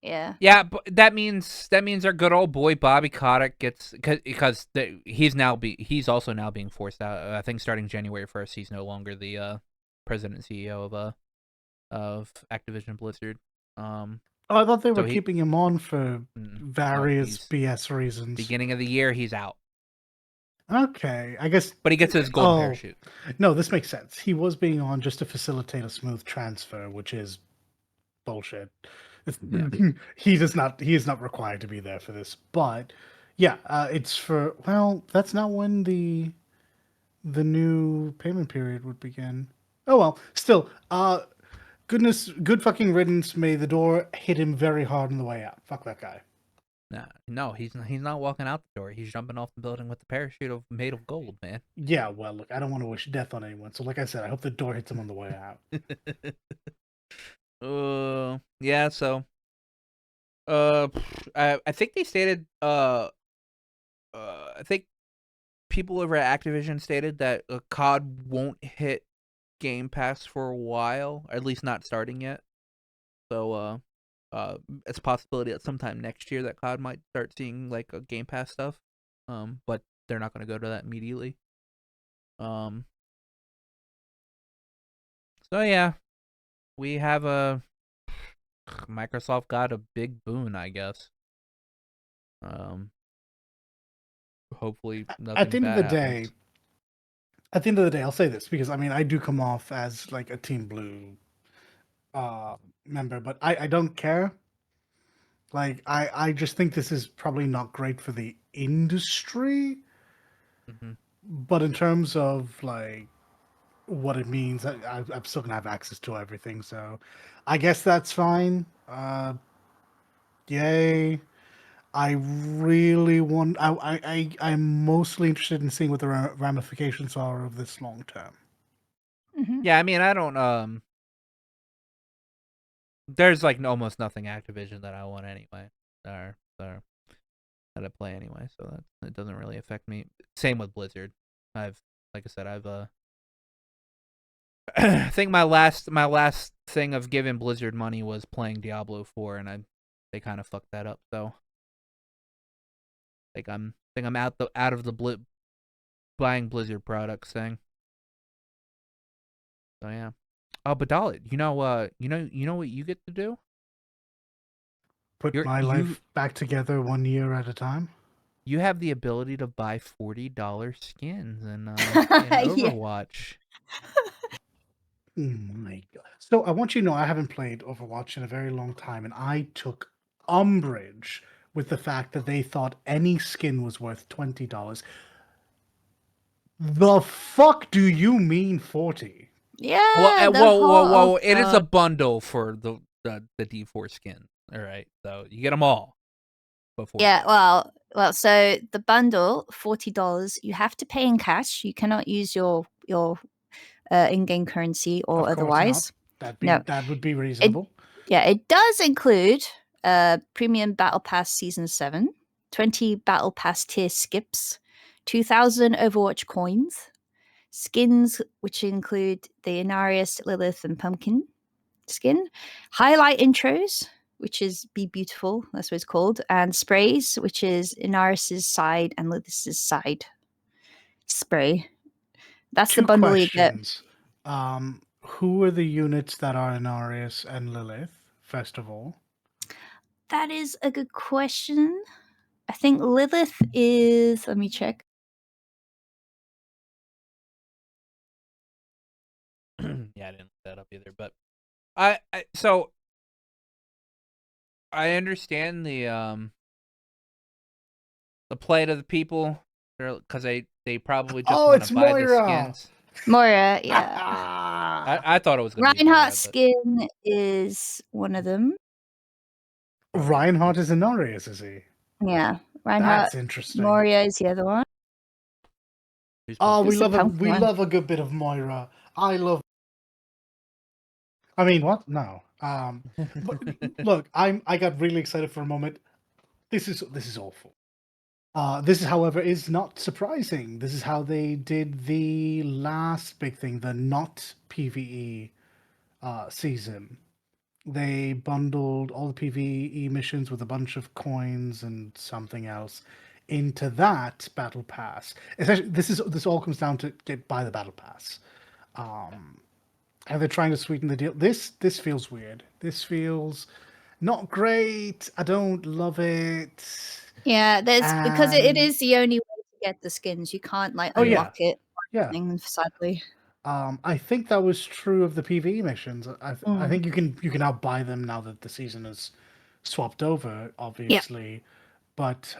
Yeah. Yeah, but that means our good old boy Bobby Kotick gets because he's also now being forced out. I think starting January 1st, he's no longer the president and CEO of Activision Blizzard. Oh, I thought they were So keeping him on for no, various he's BS reasons. beginning of the year he's out, Okay, I guess. but he gets his golden parachute. No, this makes sense. He was being on just to facilitate a smooth transfer, which is bullshit. Yeah. He is not required to be there for this. But yeah, it's for, well, that's not when the new payment period would begin. Oh well, still, good fucking riddance. May the door hit him very hard on the way out. Fuck that guy. No, he's not walking out the door. He's jumping off the building with the parachute made of gold, man. Yeah, well, look, I don't want to wish death on anyone. So, like I said, I hope the door hits him on the way out. Yeah. So, I think they stated, I think people over at Activision stated that COD won't hit Game Pass for a while, or at least not starting yet. So, it's a possibility that sometime next year that COD might start seeing like a Game Pass stuff. But they're not going to go to that immediately. So yeah, we have Microsoft got a big boon, I guess. Hopefully nothing At the end of bad the happens. day, at the end of the day, I'll say this because I mean I do come off as like a Team Blue member, but I don't care. Like I just think this is probably not great for the industry. Mhm. But in terms of like what it means, I'm still gonna have access to everything, so I guess that's fine. Yay! I really want. I'm mostly interested in seeing what the ramifications are of this long term. Mhm. Yeah, I mean, I don't. There's like almost nothing Activision that I want anyway. Or that I play anyway, so it doesn't really affect me. Same with Blizzard. Like I said, I think my last thing of giving Blizzard money was playing Diablo 4, and they kind of fucked that up. So, like I'm out of the buying Blizzard products thing. So yeah. Oh, but Dollet, you know what you get to do? Put my You life back together 1 year at a time. you have the ability to buy $40 skins in Yeah. Overwatch. Oh my god! So I want you to know I haven't played Overwatch in a very long time, and I took umbrage with the fact that they thought any skin was worth $20. The fuck do you mean 40? Yeah, the whole It is a bundle for the D4 skin. All right, so you get them all. Before. Yeah, well, so the bundle, $40. You have to pay in cash. You cannot use your in-game currency or Of course otherwise. not. No, That would be it reasonable. it does include premium battle pass season 7, 20 battle pass tier skips, 2,000 Overwatch coins, skins which include the Inarius, Lilith, and Pumpkin skin, highlight intros, which is Be Beautiful, that's what it's called, and sprays, which is Inaris's side and Lilith's side spray. That's the Two bundle you get. questions. Who are the units that are in Arius and Lilith, first of all? That is a good question. I think Lilith is, let me check. Yeah, I didn't look that up either, but so I understand the plight of the people because they probably just want to buy the skins. Moira, yeah. I thought it was going to be Reinhardt Moira, skin is one of them. Reinhardt is in Arius, is he? Yeah, Reinhardt. That's interesting. Moira is the other one. Oh, we Who's the love pumpkin one? love a good bit of Moira. I mean, what? No. But look, I got really excited for a moment. This is awful. This, however, is not surprising. This is how they did the last big thing, the not PvE season. they bundled all the PvE missions with a bunch of coins and something else into that battle pass. Essentially, this all comes down to buy the battle pass. And they're trying to sweeten the deal. This feels weird. This feels not great. I don't love it. Yeah, there's because it And is the only way to get the skins. You can't like oh yeah, unlock it. yeah. Sadly. I think that was true of the PvE missions. I Mm. think you can now buy them now that the season has swapped over, Yeah. obviously. But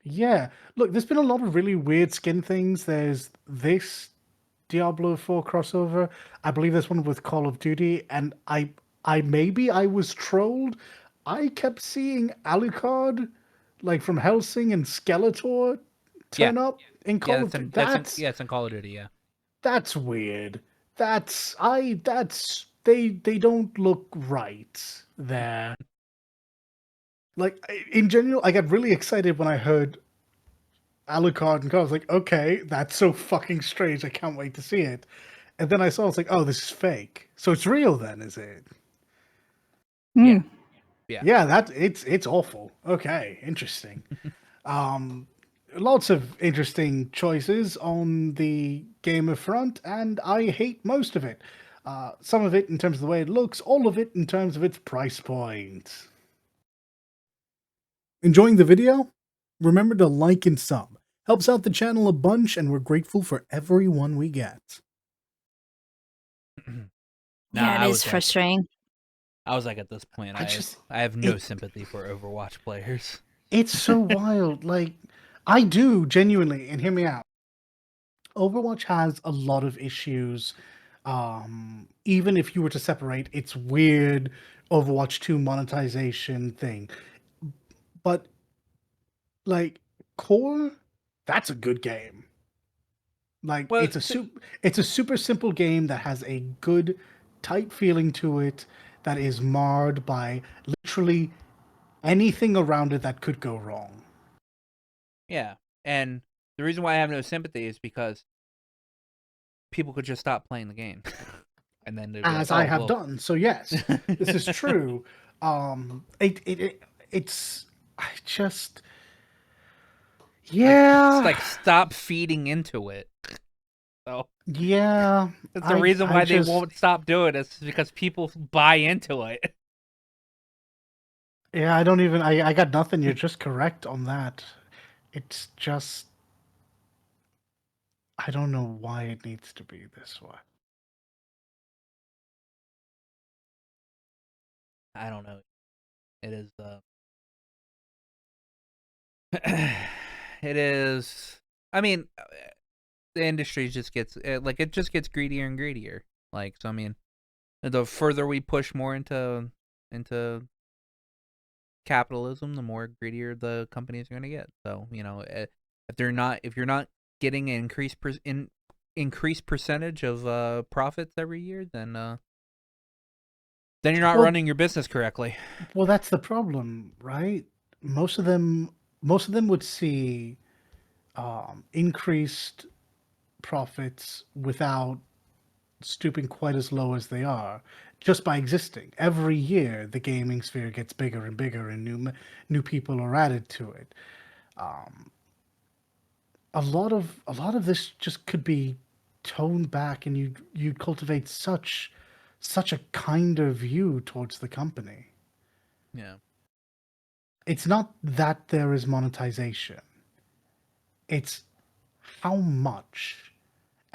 yeah, look, there's been a lot of really weird skin things. There's this Diablo 4 crossover. I believe there's one with Call of Duty, and I maybe I was trolled. I kept seeing Alucard, like from Helsing and Skeletor, Yeah. turn up in Yeah, Call of Duty. it's in Call of Duty, yeah. That's weird. They don't look right there. Like in general, I got really excited when I heard Alucard and I was like, okay, that's so fucking strange. I can't wait to see it. And then I saw it's like, oh, this is fake. So it's real then, is it? Yeah. Mm. Yeah. Yeah, it's awful. Okay, interesting. Um Lots of interesting choices on the gamer front, and I hate most of it. Some of it in terms of the way it looks, all of it in terms of its price point. Enjoying the video? Remember to like and sub. Helps out the channel a bunch, and we're grateful for everyone we get. Nah, Yeah, it is frustrating. I was like at this point, I I have no sympathy for Overwatch players. it's so wild. Like, I do genuinely, and hear me out. Overwatch has a lot of issues. Even if you were to separate its weird Overwatch 2 monetization thing. But like core, that's a good game. Like Well, it's a super simple game that has a good tight feeling to it that is marred by literally anything around it that could go wrong. yeah, and the reason why I have no sympathy is because people could just stop playing the game, and then they'd be like, As I "Oh, have well." done. So yes, this is true. It's I just It's yeah like stop feeding into it. So yeah that's the reason I why they just won't stop doing it. It's because people buy into it. yeah I don't even I got nothing. You're just correct on that. It's just I don't know why it needs to be this way. I don't know. It is. It is. I mean, the industry just gets like it just gets greedier and greedier. Like so, I mean, the further we push more into capitalism, the more greedier the companies are going to get. So if you're not getting an increased percentage of profits every year, then you're not Well, running your business correctly. well, that's the problem, right? Most of them, most of them would see increased profits without stooping quite as low as they are, just by existing. Every year, the gaming sphere gets bigger and bigger, and new people are added to it. A lot of this just could be toned back, and you'd cultivate such a kinder view towards the company. Yeah. It's not that there is monetization. It's how much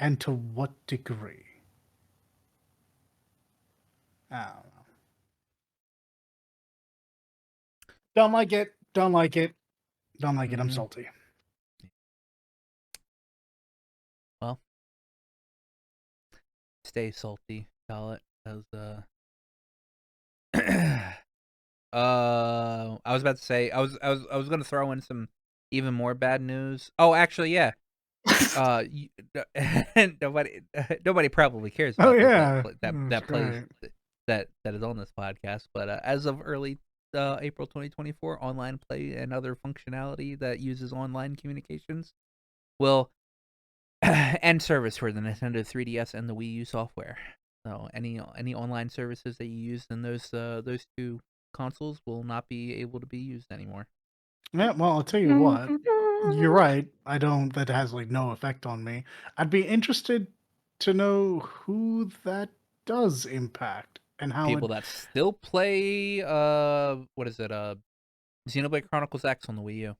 and to what degree. I don't know. Don't like it. Don't like it. Don't like it. I'm Mm-hmm. salty. Well, stay salty, Dollet, because I was about to say I was gonna throw in some even more bad news. Oh, actually, yeah. You, nobody probably cares Oh about this yeah, that's that plays great. that is on this podcast. But as of early April 2024, online play and other functionality that uses online communications will end service for the Nintendo 3DS and the Wii U software. So any online services that you use in those two consoles will not be able to be used anymore. Yeah, well, I'll tell you what. You're right. That has like no effect on me. I'd be interested to know who that does impact and how People it. that still play what is it, Xenoblade Chronicles X on the Wii U,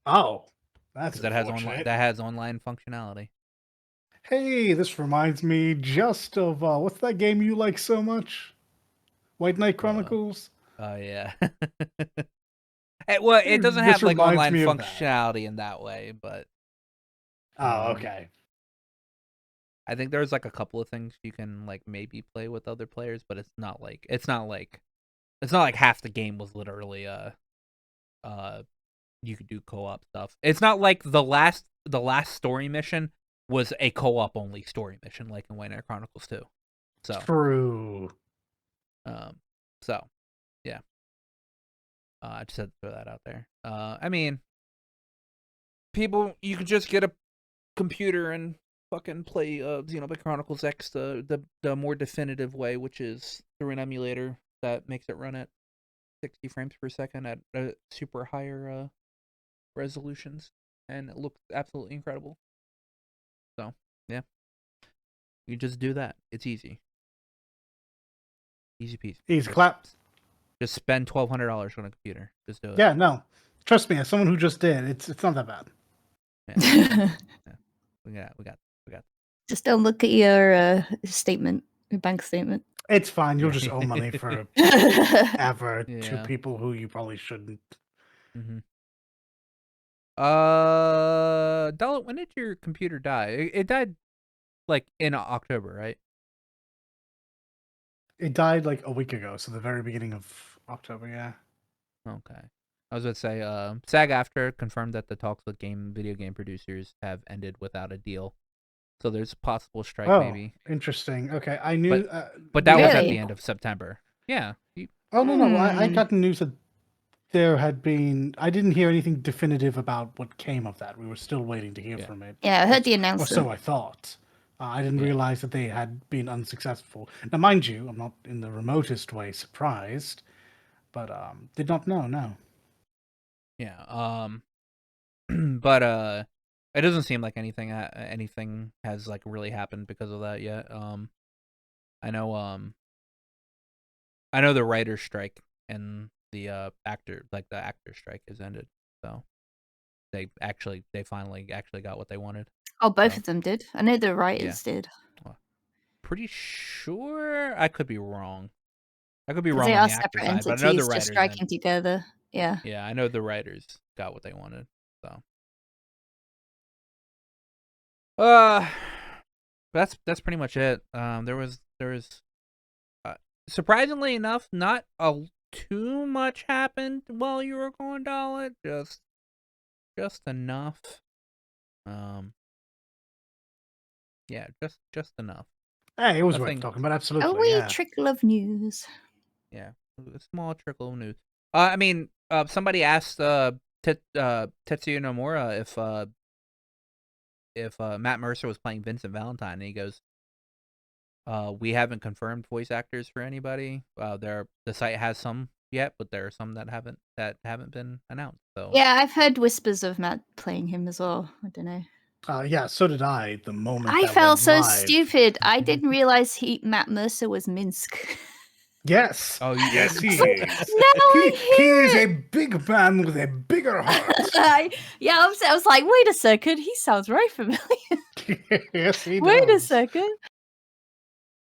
Oh, that's because unfortunate. that has online functionality. Hey, this reminds me just of what's that game you like so much? White Knight Chronicles? Oh yeah. Well, it doesn't This have like reminds online me of that. functionality in that way, but Oh, okay. I think there's like a couple of things you can like maybe play with other players, but it's not like half the game was literally uh you could do co-op stuff. It's not like the last story mission was a co-op only story mission like in White Knight Chronicles 2. So True. um so yeah. I just had to throw that out there. I mean, people, you could just get a computer and fucking play Xenoblade Chronicles X the more definitive way, which is through an emulator that makes it run at 60 frames per second at super higher resolutions, and it looks absolutely incredible. So yeah, you just do that. It's easy peasy. Easy clap. Just spend $1,200 on a computer. Just do it. Yeah, no. Trust me, as someone who just did, it's not that bad. Yeah. We got. Just don't look at your statement, your bank statement. It's fine. You'll just owe money for ever to Yeah. people who you probably shouldn't. Mm-hmm. Dollet, when did your computer die? It died like in October, right? It died like a week ago, so the very beginning of October, yeah. Okay. I was going to say, SAG-AFTRA confirmed that the talks with video game producers have ended without a deal. So there's a possible strike, maybe. Interesting. Okay, I knew. But that was at Really? the end of September. Yeah. No. I got the news that there had been. I didn't hear anything definitive about what came of that. We were still waiting to hear from it. Yeah, I heard the Or announcement. so I thought. I didn't realize that they had been unsuccessful. Now, mind you, I'm not in the remotest way surprised, but did not know. No. Yeah. But it doesn't seem like anything has like really happened because of that yet. I know the writer's strike and the actor strike has ended. So they finally got what they wanted. Oh, both of them did. I know the writers did. Pretty sure. I could be wrong. I could be 'Cause wrong they on are the actor separate side, but I know the entities just writers striking together. Yeah. Yeah, I know the writers got what they wanted. So that's pretty much it. There was surprisingly enough, not too much happened while you were going Dollet. Just enough. Yeah, just enough. Hey, it was worth talking about. Absolutely. A wee trickle of news. Yeah, a small trickle of news. I mean, somebody asked Tetsuya Nomura if Matt Mercer was playing Vincent Valentine, and he goes, we haven't confirmed voice actors for anybody. The site has some yet, but there are some that haven't been announced. So yeah, I've heard whispers of Matt playing him as well. I don't know. Yeah, so did I. The moment I that felt went so live. stupid. I didn't realize Matt Mercer was Minsk. Yes. Oh, yes, he is. Now he is a big man with a bigger heart. I was like, wait a second, he sounds very familiar. Yes, he does. Wait a second.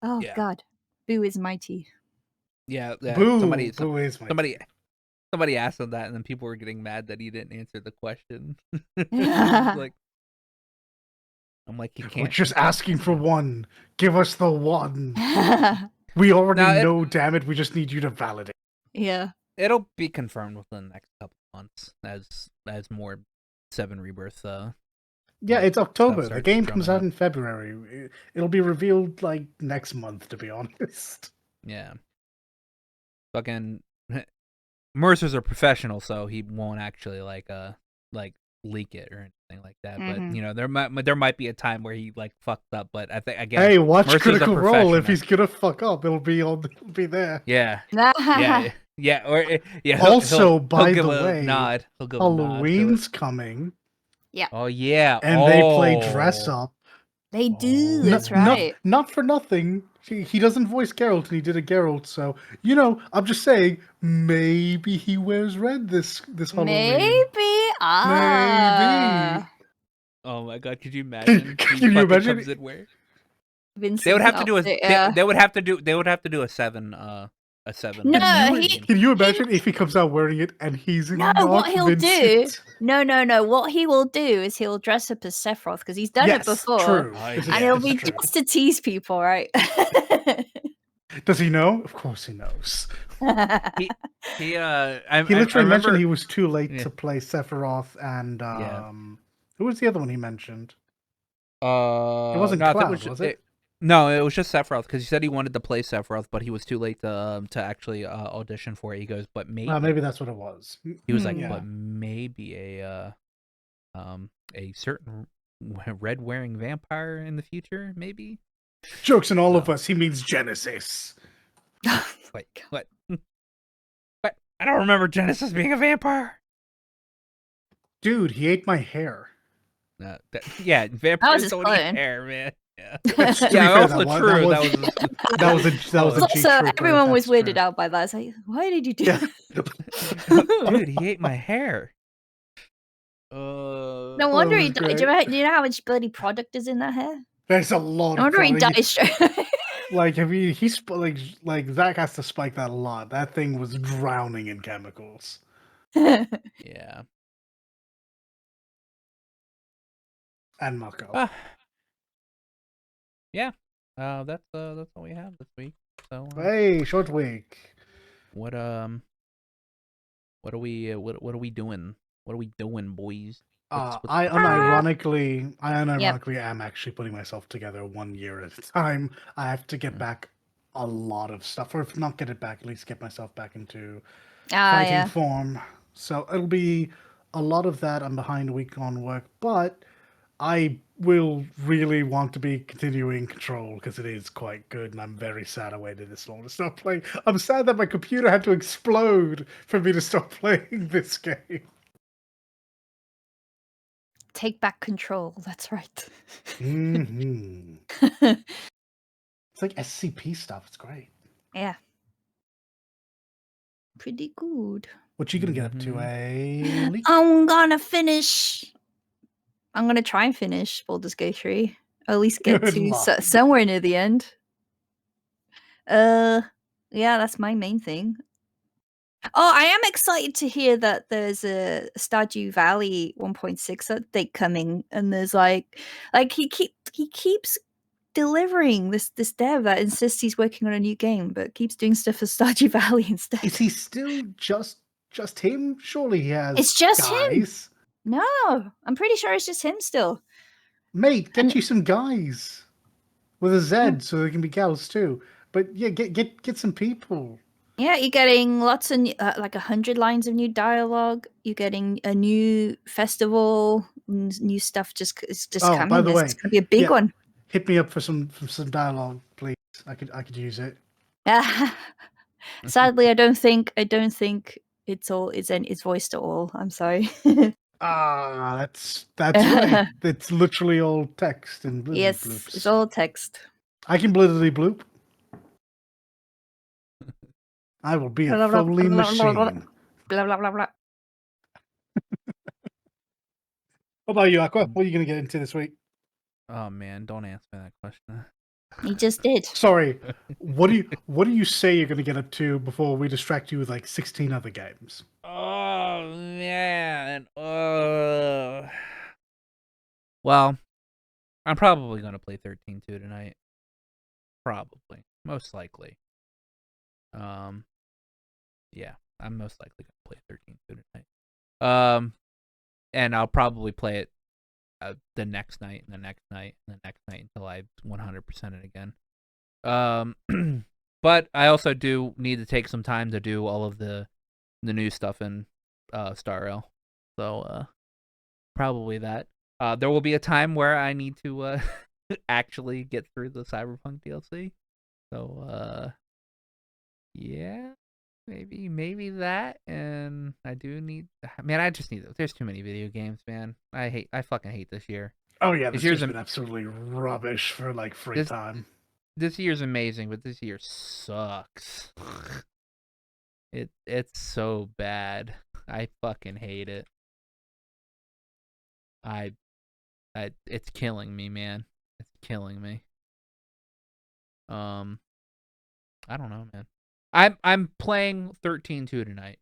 Oh yeah. God, Boo is mighty. Yeah, Boo is mighty. Somebody asked him that, and then people were getting mad that he didn't answer the question. I'm like, he can't. We're just asking for one. Give us the one. We already know, damn it. We just need you to validate. Yeah. It'll be confirmed within the next couple of months as more 7 Rebirth. Yeah, it's October. The game comes out in February. It'll be revealed like next month, to be honest. Yeah. Fucking Mercer's a professional, so he won't actually like leak it or anything like that. But Mhm. you know, there might be a time where he like fucked up. But I think again, Hey, watch Mercer's a Critical Role. If professional. he's gonna fuck up, it'll be there. Yeah, yeah, or yeah, Also, he'll by give the a way, nod. He'll give a nod to it. Halloween's coming, Yeah, Oh yeah. and they play dress Oh. up. they do. Oh. That's right. Not for nothing. He doesn't voice Geralt, and he did a Geralt. So you know, I'm just saying, maybe he wears red this Halloween. Maybe. Maybe. Oh my god, could you imagine? He Can you fucking imagine? comes in where Vincent's they would have to do a outfit, yeah. they would have to do a 7 No, Halloween. Can you imagine if he comes out wearing it and he's No, not what he'll Vincent? do. No. What he will do is he'll dress up as Sephiroth because he's done it Yes, before. true. Oh, This And yeah. it'll is be true. just to tease people, right? Does he know? Of course he knows. He He I literally remember mentioned he was too late Yeah. to play Sephiroth and Yeah. who was the other one he mentioned? It no, wasn't I think Cloud, was it? No, it was just Sephiroth because he said he wanted to play Sephiroth, but he was too late to actually audition for it. He goes, but Maybe that's what it was. he was like, Yeah. but maybe a certain red wearing vampire in the future, maybe. Jokes on all of So- us. He means Genesis. Wait, what? What? I don't remember Genesis being a vampire. Dude, he ate my hair. Yeah, vampires his don't eat clone. hair, man. Yeah, To be fair, yeah. Also that was- true. that was a So cheap trick, but everyone was that's weirded true. out by that. It's like, why did you do Yeah. that? Dude, he ate my hair. No That wonder he was died. great. Do you know how much bloody product is in that hair? There's a lot No of wonder he product. died straight away. Like, have you? Like Zach has to spike that a lot. That thing was drowning in chemicals. Yeah. And Mako. Yeah. That's all we have this week. So Hey, short week. what are we doing? What are we doing, boys? What's I unironically am actually putting myself together 1 year at a time. I have to get back a lot of stuff, or if not get it back, at least get myself back into fighting form. So it'll be a lot of that. I'm behind a week on work, but I will really want to be continuing Control because it is quite good, and I'm very sad I waited this long to stop playing. I'm sad that my computer had to explode for me to stop playing this game. Take back control. That's right. Mm-hmm. It's like SCP stuff. It's great. Yeah. Pretty good. What you gonna get up to, Leek? I'm gonna try and finish Baldur's Gate 3. Or at least get Good to luck. somewhere near the end. Yeah, that's my main thing. Oh, I am excited to hear that there's a Stardew Valley 1.6 update coming, and there's like he keeps delivering this dev that insists he's working on a new game, but keeps doing stuff for Stardew Valley instead. Is he still just him? Surely he has. It's just guys. him. No, I'm pretty sure it's just him still. Mate, get And- you some guys with a Z, so they can be gals too. But yeah, get some people. Yeah, you're getting lots of like 100 lines of new dialogue. You're getting a new festival, new stuff. It's just coming. By the way, it's gonna be a big one. Hit me up for some dialogue, please. I could use it. Sadly, I don't think it's voiced at all. I'm sorry. That's right. It's literally all text and blizzard Yes, bloops. it's all text. I can blizzardly bloop. I will be a Foley machine. Blah blah blah blah. What about you, Aqua? What are you going to get into this week? Oh man, don't ask me that question. He just did. Sorry. What do you say you're going to get up to before we distract you with like 16 other games? Oh man. Well, I'm probably gonna play 13-2 tonight. Probably, most likely. Yeah, I'm most likely gonna play 13-2 tonight. And I'll probably play it the next night, and the next night, and the next night until I 100% it again. But I also do need to take some time to do all of the new stuff in Star Rail. So probably that. There will be a time where I need to actually get through the Cyberpunk DLC. So yeah, maybe that. And I do need. Man, I just need. There's too many video games, man. I fucking hate this year. Oh yeah, this year's year's been absolutely rubbish for like free time. This year's amazing, but this year sucks. It's so bad. I fucking hate it. It's killing me, man. It's killing me. I don't know, man. I'm playing 13-2 tonight.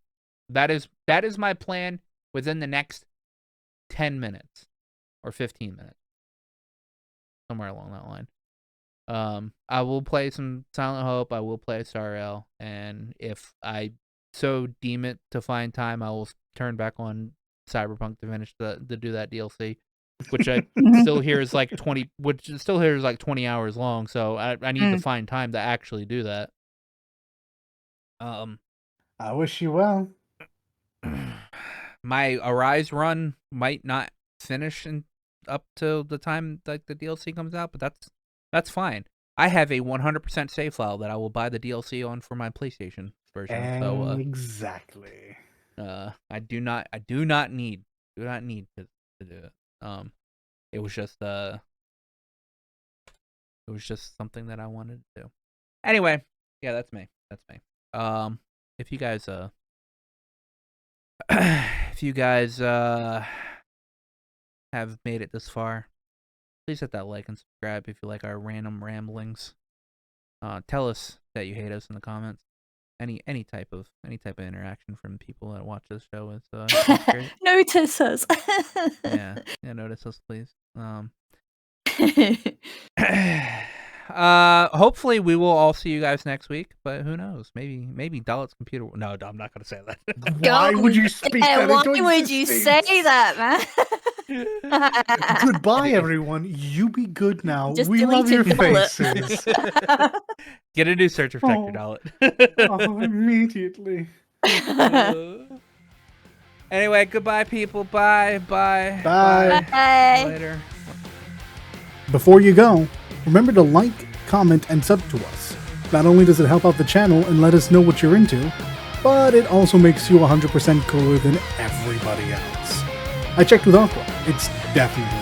That is my plan within the next 10 minutes or 15 minutes. Somewhere along that line. I will play some Silent Hope, I will play Star and if I so deem it to find time, I will turn back on Cyberpunk to finish to do that DLC, which I still hear is like 20 hours long, so I need to find time to actually do that. I wish you well. My Arise run might not finish up till the time like the DLC comes out, but that's fine. I have a 100% save file that I will buy the DLC on for my PlayStation version. So exactly. I do not need to do it. It was just something that I wanted to do. Anyway, yeah, that's me. If you guys have made it this far, please hit that like and subscribe if you like our random ramblings. Tell us that you hate us in the comments. Any type of interaction from people that watch this show is great. Notice us. yeah, notice us, please. Hopefully we will all see you guys next week, but who knows? Maybe Dollet's computer. No, I'm not gonna say that. Why would you speak that? Why would you say that, man? Goodbye, everyone. You be good now. Just we love your Dollet. faces. Get a new search protector, Dollet. Immediately. Anyway, goodbye, people. Bye. Bye. Later. Before you go, remember to like, comment, and sub to us. Not only does it help out the channel and let us know what you're into, but it also makes you 100% cooler than everybody else. I checked with Aqua. It's definitely